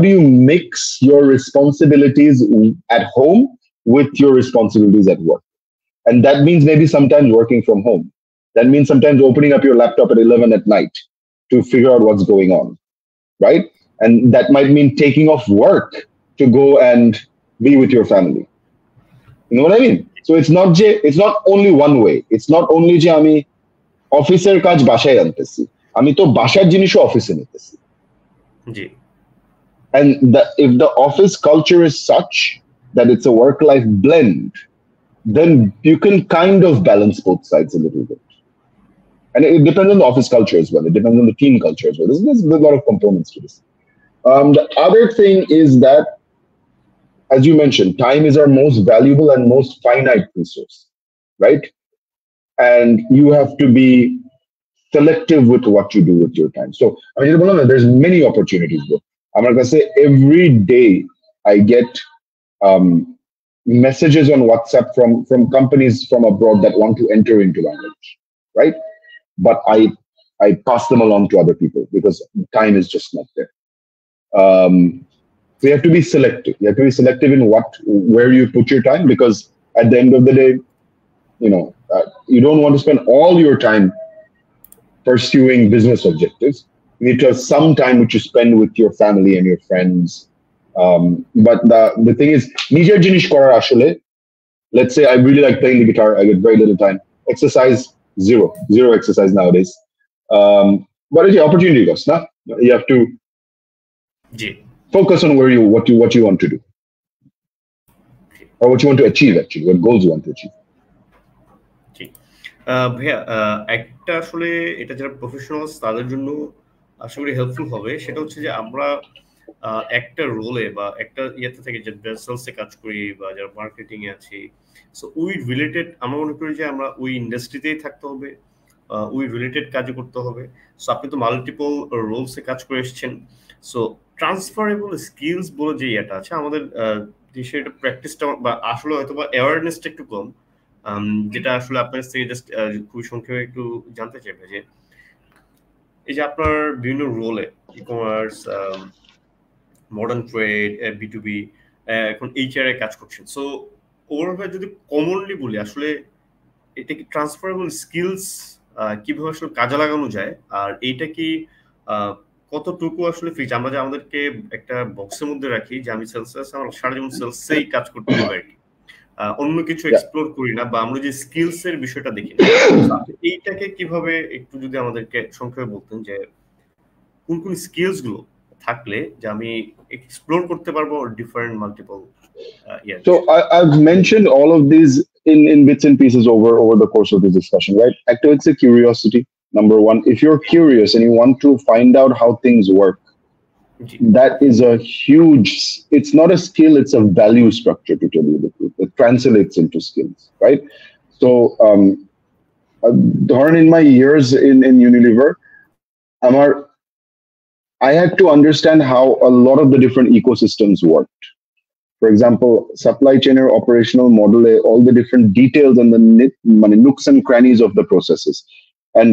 do you mix your responsibilities at home with your responsibilities at work? And that means maybe sometimes working from home. That means sometimes opening up your laptop at 11 at night to figure out what's going on, right? And that might mean taking off work to go and be with your family. You know what I mean? So it's not only one way. It's not only যে আমি অফিসের কাজ বাসায় আনতেছি, আমি তো বাসার জিনিসও অফিসে নিতেছি. জি. And if the office culture is such that it's a work-life blend, then you can kind of balance both sides a little bit. And it depends on the office culture as well. It depends on the team culture as well. There's a lot of components to this. The other thing is that, as you mentioned, time is our most valuable and most finite resource, right? And you have to be selective with what you do with your time. So, I mean, there's many opportunities there. I'm not going to say every day I get messages on WhatsApp from companies from abroad that want to enter into language, right? But I pass them along to other people because time is just not there. So you have to be selective. You have to be selective in where you put your time, because at the end of the day, you don't want to spend all your time pursuing business objectives. You need to have some time which you spend with your family and your friends. But the thing is, nijer jinish korar ashole, let's say I really like playing the guitar, I get very little time. Exercise, zero exercise nowadays. But it's the opportunity cost, nah? You have to focus on what you want to do, or what you want to achieve, actually, what goals you want to achieve. ভাইয়া, একটা আসলে এটা যারা professionals তাদের জন্য আশা করি helpful হবে, সেটা হচ্ছে যে আমরা একটা রোলে বা একটা ইয়েতে থেকে যে সেলসে কাজ করি বা যারা মার্কেটিং এ আছি, সো উই রিলেটেড, আমরা মনে করি যে আমরা ওই ইন্ডাস্ট্রিতেই থাকতে হবে, ওই রিলেটেড কাজ করতে হবে. সো আপনি তো মাল্টিপল রোলসে কাজ করে এসেছেন, সো ট্রান্সফারেবল স্কিলস বলে যে ইয়েটা আছে আমাদের দেশে, এটা প্র্যাকটিসটা বা আসলে হয়তো বা অ্যাওয়ারনেসটা একটু কম, যেটা আসলে আপনার থেকে জাস্ট খুবই সংক্ষেপে একটু জানতে চাইবে যে এই যে আপনার বিভিন্ন রোলে e commerce, modern trade, B2B, এখন HR এ কাজ করছেন, সো ওভারঅল যদি কমনলি বলি আসলে এটা কি ট্রান্সফারেবল স্কিলস কিভাবে আসলে কাজে লাগানো যায়, আর এইটা কি কতটুকু আসলে ফিক্স, আমরা যে আমাদেরকে একটা বক্সের মধ্যে রাখি যে আমি সেলস, আমার সারা জীবন সেলসেই কাজ করতে হবে আর কি, অন্য কিছু এক্সপ্লোর করি না, বা আমরা যে স্কিলস এর বিষয়টা দেখি না, এইটাকে কিভাবে একটু যদি আমাদেরকে সংক্ষেপে বলতেন যে কোন স্কিলস গুলো থাকলে যে আমি এক্সপ্লোর করতে পারবো different multiple So I've mentioned all of these in bits and pieces over the course of this discussion, right? Actually, it's a curiosity. Number one, if you're curious and you want to find out how things work, that is a huge, it's not a skill, it's a value structure, to tell you the truth. It translates into skills, right? So in my years in Unilever, I had to understand how a lot of the different ecosystems worked. For example, supply chain or operational model, all the different details and the nooks and crannies of the processes. And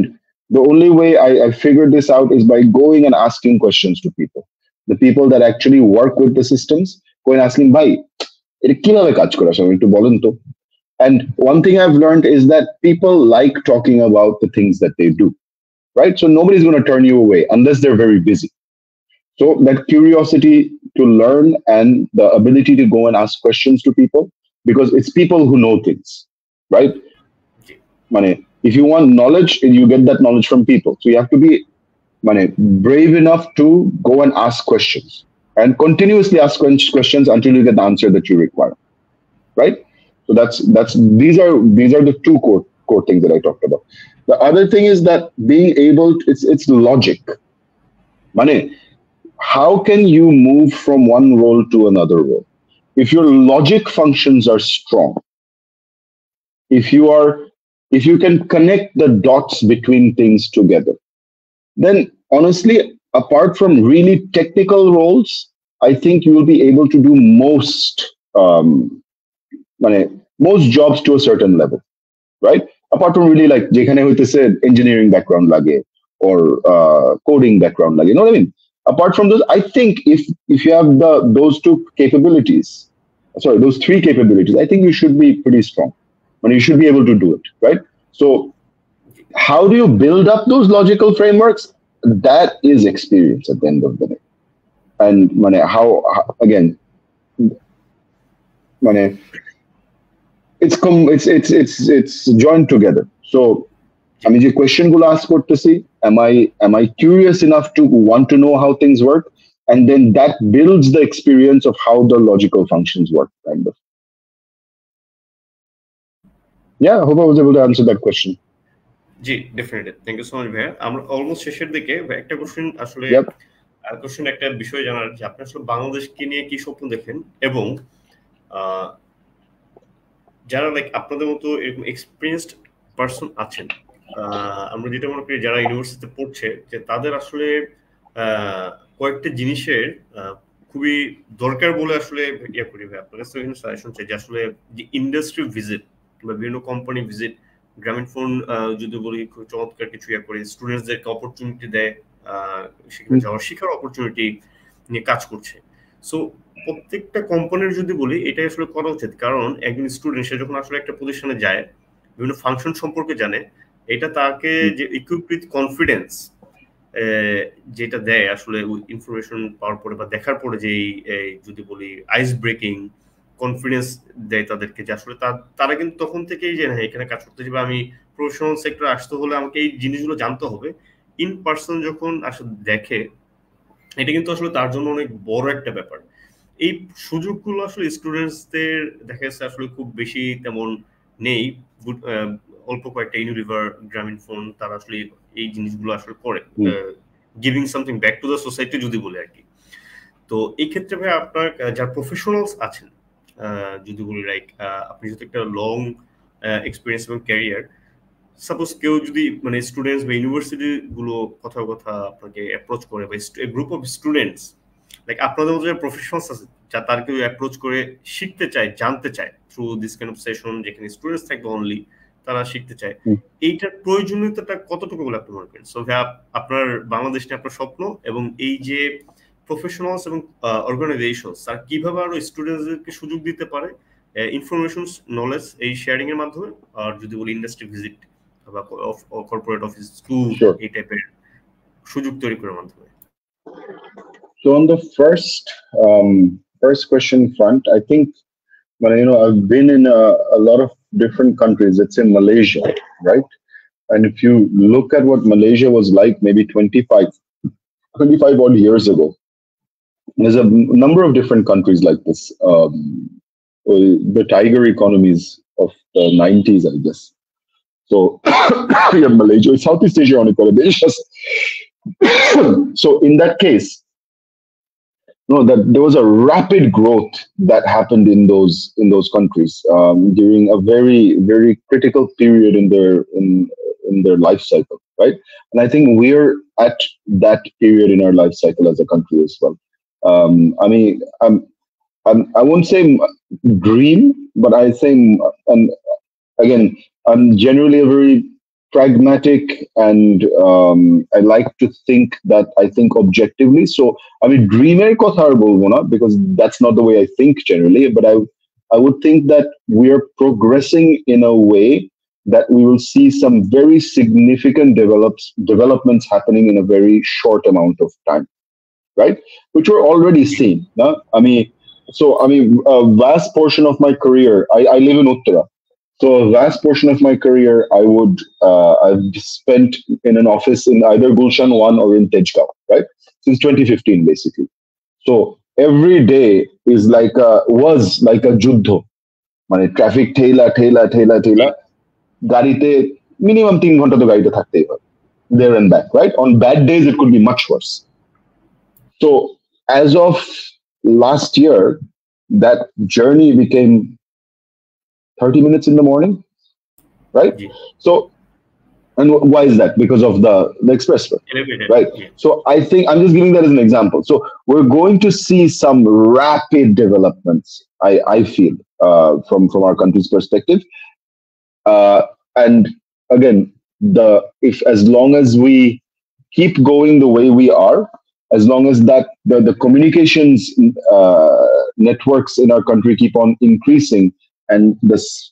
the only way I figured this out is by going and asking questions to people. The people that actually work with the systems, go and asking, bhai, এটা কিভাবে কাজ করে আসলে একটু বলেন তো? And one thing I've learned is that people like talking about the things that they do, right? So nobody's going to turn you away unless they're very busy. So that curiosity to learn and the ability to go and ask questions to people, because it's people who know things, right? If you want knowledge, you get that knowledge from people. So you have to be brave enough to go and ask questions and continuously ask questions until you get the answer that you require, right? So these are the two core things that I talked about. The other thing is that being able to, it's logic. How can you move from one role to another role? If your logic functions are strong, if you can connect the dots between things together, then honestly, apart from really technical roles, I think you will be able to do most jobs to a certain level, right? Apart from really like jekhane hoiteche engineering background lage or coding background lage, you know what I mean? Apart from those, I think if you have those three capabilities, I think you should be pretty strong. You should be able to do it, right? So how do you build up those logical frameworks? That is experience at the end of the day. And how again, it's joined together. So আমি যে question গুলো ask করতেছি, am I curious enough to want to know how things work, and then that builds the experience of how the logical functions work, kind of. Yeah, I hope I was able to answer that question. জি, definitely, thank you so much ভাইয়া। আমরা almost শেষের দিকে। একটা question আসলে question একটা বিষয় জানার যে আপনি আসলে বাংলাদেশকে নিয়ে কি স্বপ্ন দেখেন, এবং যারা লাইক আপনাদের মতো এরকম এক্সপিরিয়েন্সড পারসন আছেন, আমরা যেটা মনে করি যারা ইউনিভার্সিটিতে পড়ছে, যে তাদের আসলে কয়েকটা জিনিসের খুবই দরকার বলে আসলে ইয়ে করি ভাই, আপনার কাছে সাজেশন চাই যে আসলে যে ইন্ডাস্ট্রি ভিজিট বা বিভিন্ন কোম্পানি ভিজিট, গ্রামীণ ফোন যদি বলি খুব চমৎকার কিছু ইয়ে করে স্টুডেন্টসদেরকে অপরচুনিটি দেয়, সেখানে যাওয়ার শিখার অপরচুনিটি নিয়ে কাজ করছে। সো প্রত্যেকটা কোম্পানির যদি বলি এটাই আসলে করা উচিত, কারণ একজন স্টুডেন্ট সে যখন আসলে একটা প্রতিষ্ঠানে যায়, বিভিন্ন ফাংশন সম্পর্কে জানে, এটা তাকে যে ইকুইপ উইথ কনফিডেন্স যেটা দেয় আসলে ইনফরমেশন পাওয়ার পরে বা দেখার পরে, যে যদি বলি আইস ব্রেকিং কনফিডেন্স দেয় তাদেরকে, যে আসলে তারা কিন্তু তখন থেকেই যে হ্যাঁ এখানে কাজ করতে যাবে, আমি প্রফেশনাল সেক্টরে আসতে হলে আমাকে এই জিনিসগুলো জানতে হবে। ইন পার্সন যখন আসলে দেখে, এটা কিন্তু আসলে তার জন্য অনেক বড় একটা ব্যাপার। এই সুযোগগুলো আসলে স্টুডেন্টসদের দেখা যাচ্ছে আসলে খুব বেশি তেমন নেই। অল্প কয়েকটা ইউনিলিভার, গ্রামীণ ফোন, তারা আসলে এই জিনিসগুলো আসলে করে, giving something back to the society যদি বলে আর কি। তো এই ক্ষেত্রে ভাই আপনার যারা প্রফেশনালস আছেন, যদি বলি লাইক আপনি যদি একটা লং এক্সপিরিয়েন্স এবং ক্যারিয়ার, সাপোজ কেউ যদি স্টুডেন্টস বা ইউনিভার্সিটি গুলো কথা আপনাকে অ্যাপ্রোচ করে, বা গ্রুপ অফ স্টুডেন্টস লাইক আপনাদের মধ্যে যে প্রফেশনালস আছে, যা তার কেউ অ্যাপ্রোচ করে শিখতে চায়, জানতে চায় through this kind of session, যেখানে স্টুডেন্টস থাকবে অনলি, তারা শিখতে চায়, এইটার প্রয়োজনীয়তাটা কতটুকু বলে আপনি মনে করেন? সো ভাই আপনার বাংলাদেশ নিয়ে আপনার স্বপ্ন, এবং এই যে প্রফেশনালস এবং অর্গানাইজেশনস তারা কিভাবে আরো স্টুডেন্টসদেরকে সুযোগ দিতে পারে ইনফরমেশন নলেজ এই শেয়ারিং এর মাধ্যমে, আর যদি বলি ইন্ডাস্ট্রি ভিজিট বা কর্পোরেট অফিস টু এই টাইপের সুযোগ তৈরি করার মাধ্যমে। So on the first question front, I think, I've been in a lot of different countries. Let's say Malaysia, right? And if you look at what Malaysia was like maybe 25 25 odd years ago. There's a number of different countries like this. The tiger economies of the 90s, I guess. So you have Malaysia, Southeast Asia on So in that case, no, that there was a rapid growth that happened in those countries during a very critical period in their life cycle, right? And I think we're at that period in our life cycle as a country as well. I mean, I won't say green, but I think, and again, I'm generally a very pragmatic, and I like to think that I think objectively. So, I mean, dreamer kotha ar bolbo na, because that's not the way I think generally, but I would think that we are progressing in a way that we will see some very significant developments happening in a very short amount of time, right? Which we're already seeing. No? I mean, a vast portion of my career, I live in Uttara. So a vast portion of my career, I've spent in an office in either Gulshan 1 or in Tejgaon, right? Since 2015, basically. So every day was like a juddho. Mane traffic thela. Garite, minimum 3 ghonta to garite thakte hoy. There and back, right? On bad days, it could be much worse. So as of last year, that journey became 30 minutes in the morning, right? Yeah. So, and why is that? Because of the expressway, right? Yeah. So I think I'm just giving that as an example. So we're going to see some rapid developments, I feel, from our country's perspective. And again, if as long as we keep going the way we are, as long as that the communications networks in our country keep on increasing, and there's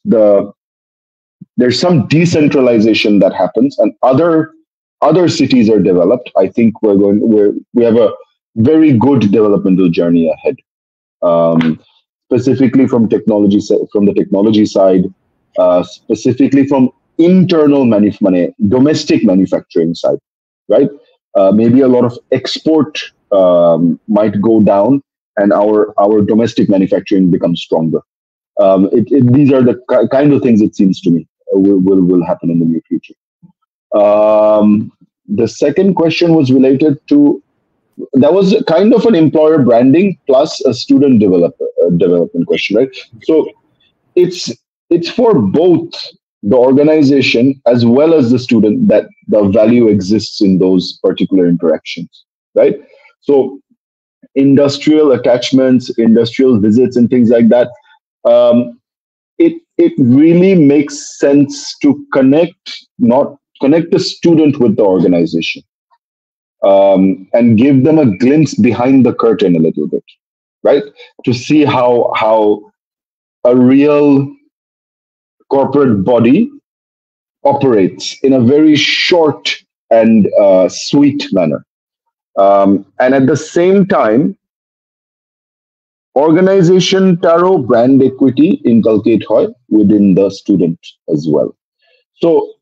some decentralization that happens, and other cities are developed, I think we have a very good developmental journey ahead. Specifically from the technology side, specifically from internal domestic manufacturing side, right? Maybe a lot of export might go down, and our domestic manufacturing becomes stronger. These are the kind of things, it seems to me, will happen in the near future. The second question was related to, that was kind of an employer branding plus a student development question, right? So it's for both the organization as well as the student that the value exists in those particular interactions, right? So industrial attachments, industrial visits, and things like that. It really makes sense to connect the student with the organization, and give them a glimpse behind the curtain a little bit, right? To see how a real corporate body operates in a very short and sweet manner, and at the same time, organization taro brand equity inculcate hoy within the student as well. So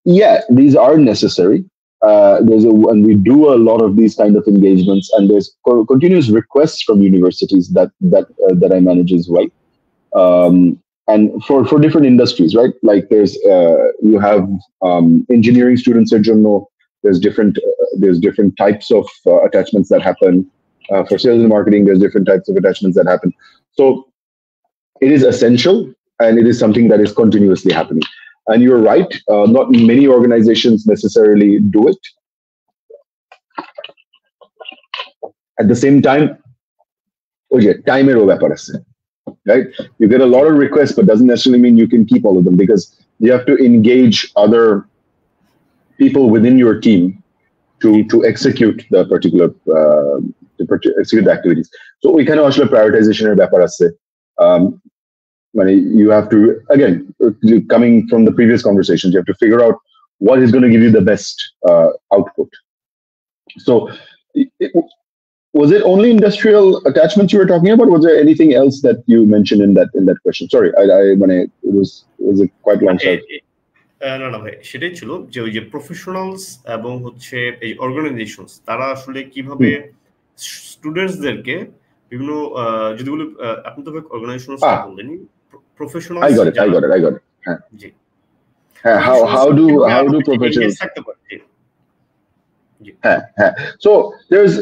yeah, these are necessary. And we do a lot of these kind of engagements, and there's continuous requests from universities that I manage as well, and for different industries, right? Like there's you have engineering students at Junno. There's different types of attachments that happen. For sales and marketing, there's different types of attachments that happen. So it is essential, and it is something that is continuously happening. And you're right, not many organizations necessarily do it. At the same time, time right? You get a lot of requests, but doesn't necessarily mean you can keep all of them, because you have to engage other people within your team to execute the particular execute the activities. So we kind of actually prioritization or ব্যাপার আছে. You have to, again, coming from the previous conversations, you have to figure out what is going to give you the best output. So was it only industrial attachments you were talking about? Was there anything else that you mentioned in that question? Sorry, it was a quite long time. না না ভাই, সেটাই ছিল যে ওই যে professionals এবং হচ্ছে এই অর্গানাইজেশনস তারা আসলে কিভাবে Hmm. স্টুডেন্টসদেরকে বিভিন্ন যদি বলি আপনি তো অর্গানাইজেশনসটা বললেনই, I professionals got it. I যারা, got it. I got it. হ্যাঁ, জি, হ্যাঁ, প্রফেশনালসরা কিভাবে how আরো do বেশি এঙ্গেজ professionals? থাকতে পারে? জি জি হ্যাঁ, হ্যাঁ. So there's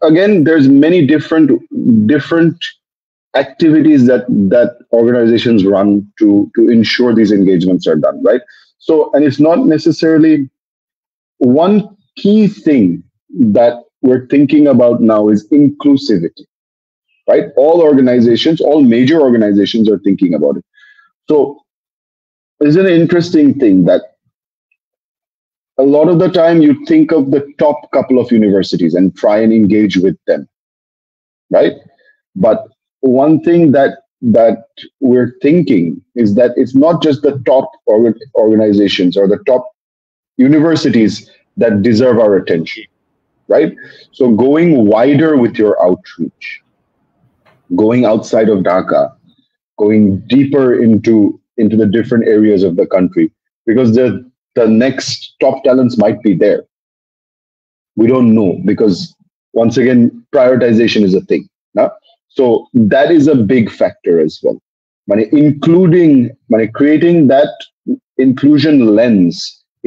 again there's many different activities that organizations run to ensure these engagements are done right. So and it's not necessarily one key thing that we're thinking about now is inclusivity, right? All major organizations are thinking about it. So it's an interesting thing that a lot of the time you think of the top couple of universities and try and engage with them, right? But one thing that we're thinking is that it's not just the top organizations or the top universities that deserve our attention, right? So going wider with your outreach, going outside of Dhaka, going deeper into the different areas of the country, because the next top talents might be there. We don't know because once again prioritization is a thing. No? So that is a big factor as well. Creating that inclusion lens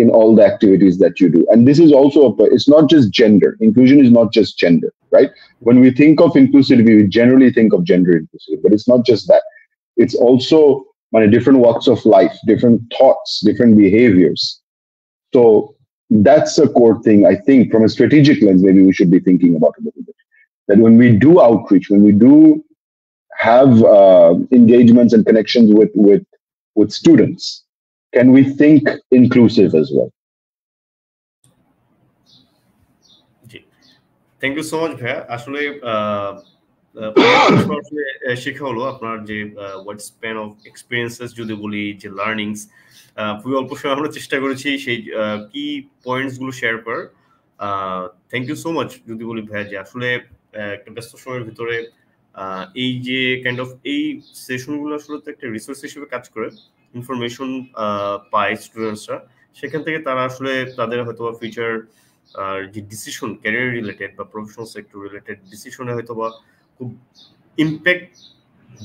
in all the activities that you do. And this is also it's not just gender. Inclusion is not just gender, right? When we think of inclusivity, we generally think of gender inclusivity, but it's not just that. It's also different walks of life, different thoughts, different behaviors. So that's a core thing. I think from a strategic lens, maybe we should be thinking about a little bit. That when we do outreach, when we do have engagements and connections with students, can we think inclusive as well? Thank you so much ভাইয়া। আসলে শেখা হলো আপনার যে what span of experiences যদি বলি, যে learnings, খুবই অল্প সময় আমরা চেষ্টা করেছি সেই কি পয়েন্টস গুলো শেয়ার করার। থ্যাংক ইউ সো মাচ যদি বলি ভাইয়া, যে আসলে একটা ব্যস্ত সময়ের ভিতরে এই যে কাইন্ড অফ এই সেশনগুলো আসলে তো একটা রিসোর্স হিসেবে কাজ করে, ইনফরমেশন পায় স্টুডেন্টসরা, সেখান থেকে তারা আসলে তাদের হয়তো ফিউচার যে ডিসিশন, ক্যারিয়ার রিলেটেড বা প্রফেশনাল সেক্টর রিলেটেড ডিসিশনে হয়তো বা খুব ইম্প্যাক্ট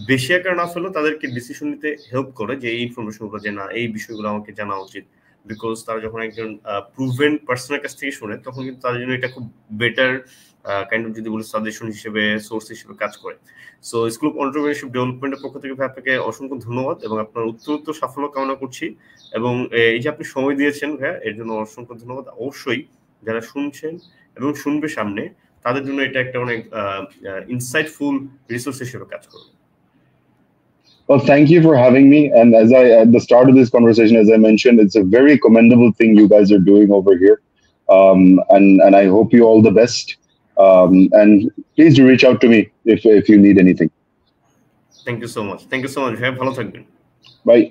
বেশি আকার না ফেলেও তাদেরকে ডিসিশন নিতে হেল্প করে, যে এই ইনফরমেশনগুলো, যে না এই বিষয়গুলো আমাকে জানা উচিত। বিকজ তারা যখন একজন প্রুভেন পার্সনের কাছ থেকে শুনে, তখন কিন্তু তাদের জন্য এটা খুব বেটার কাইন্ড অফ যদি বলি সাজেশন হিসেবে, সোর্স হিসেবে কাজ করে। সো স্কুল অফ এন্টারপ্রেনিউরশিপ ডেভেলপমেন্টের পক্ষ থেকে আপনাকে অসংখ্য ধন্যবাদ এবং আপনার উত্তরোত্তর সাফল্য কামনা করছি। এবং এই যে আপনি সময় দিয়েছেন ভাইয়া, এর জন্য অসংখ্য ধন্যবাদ। অবশ্যই যারা শুনছেন এবং শুনবে সামনে, তাদের জন্য এটা একটা অনেক ইনসাইটফুল রিসোর্স হিসেবে কাজ করবে। Well, thank you for having me. And at the start of this conversation, as I mentioned, it's a very commendable thing you guys are doing over here. And I hope you all the best. And please do reach out to me if you need anything. Thank you so much. Thank you so much. ভালো থাকবেন। Bye.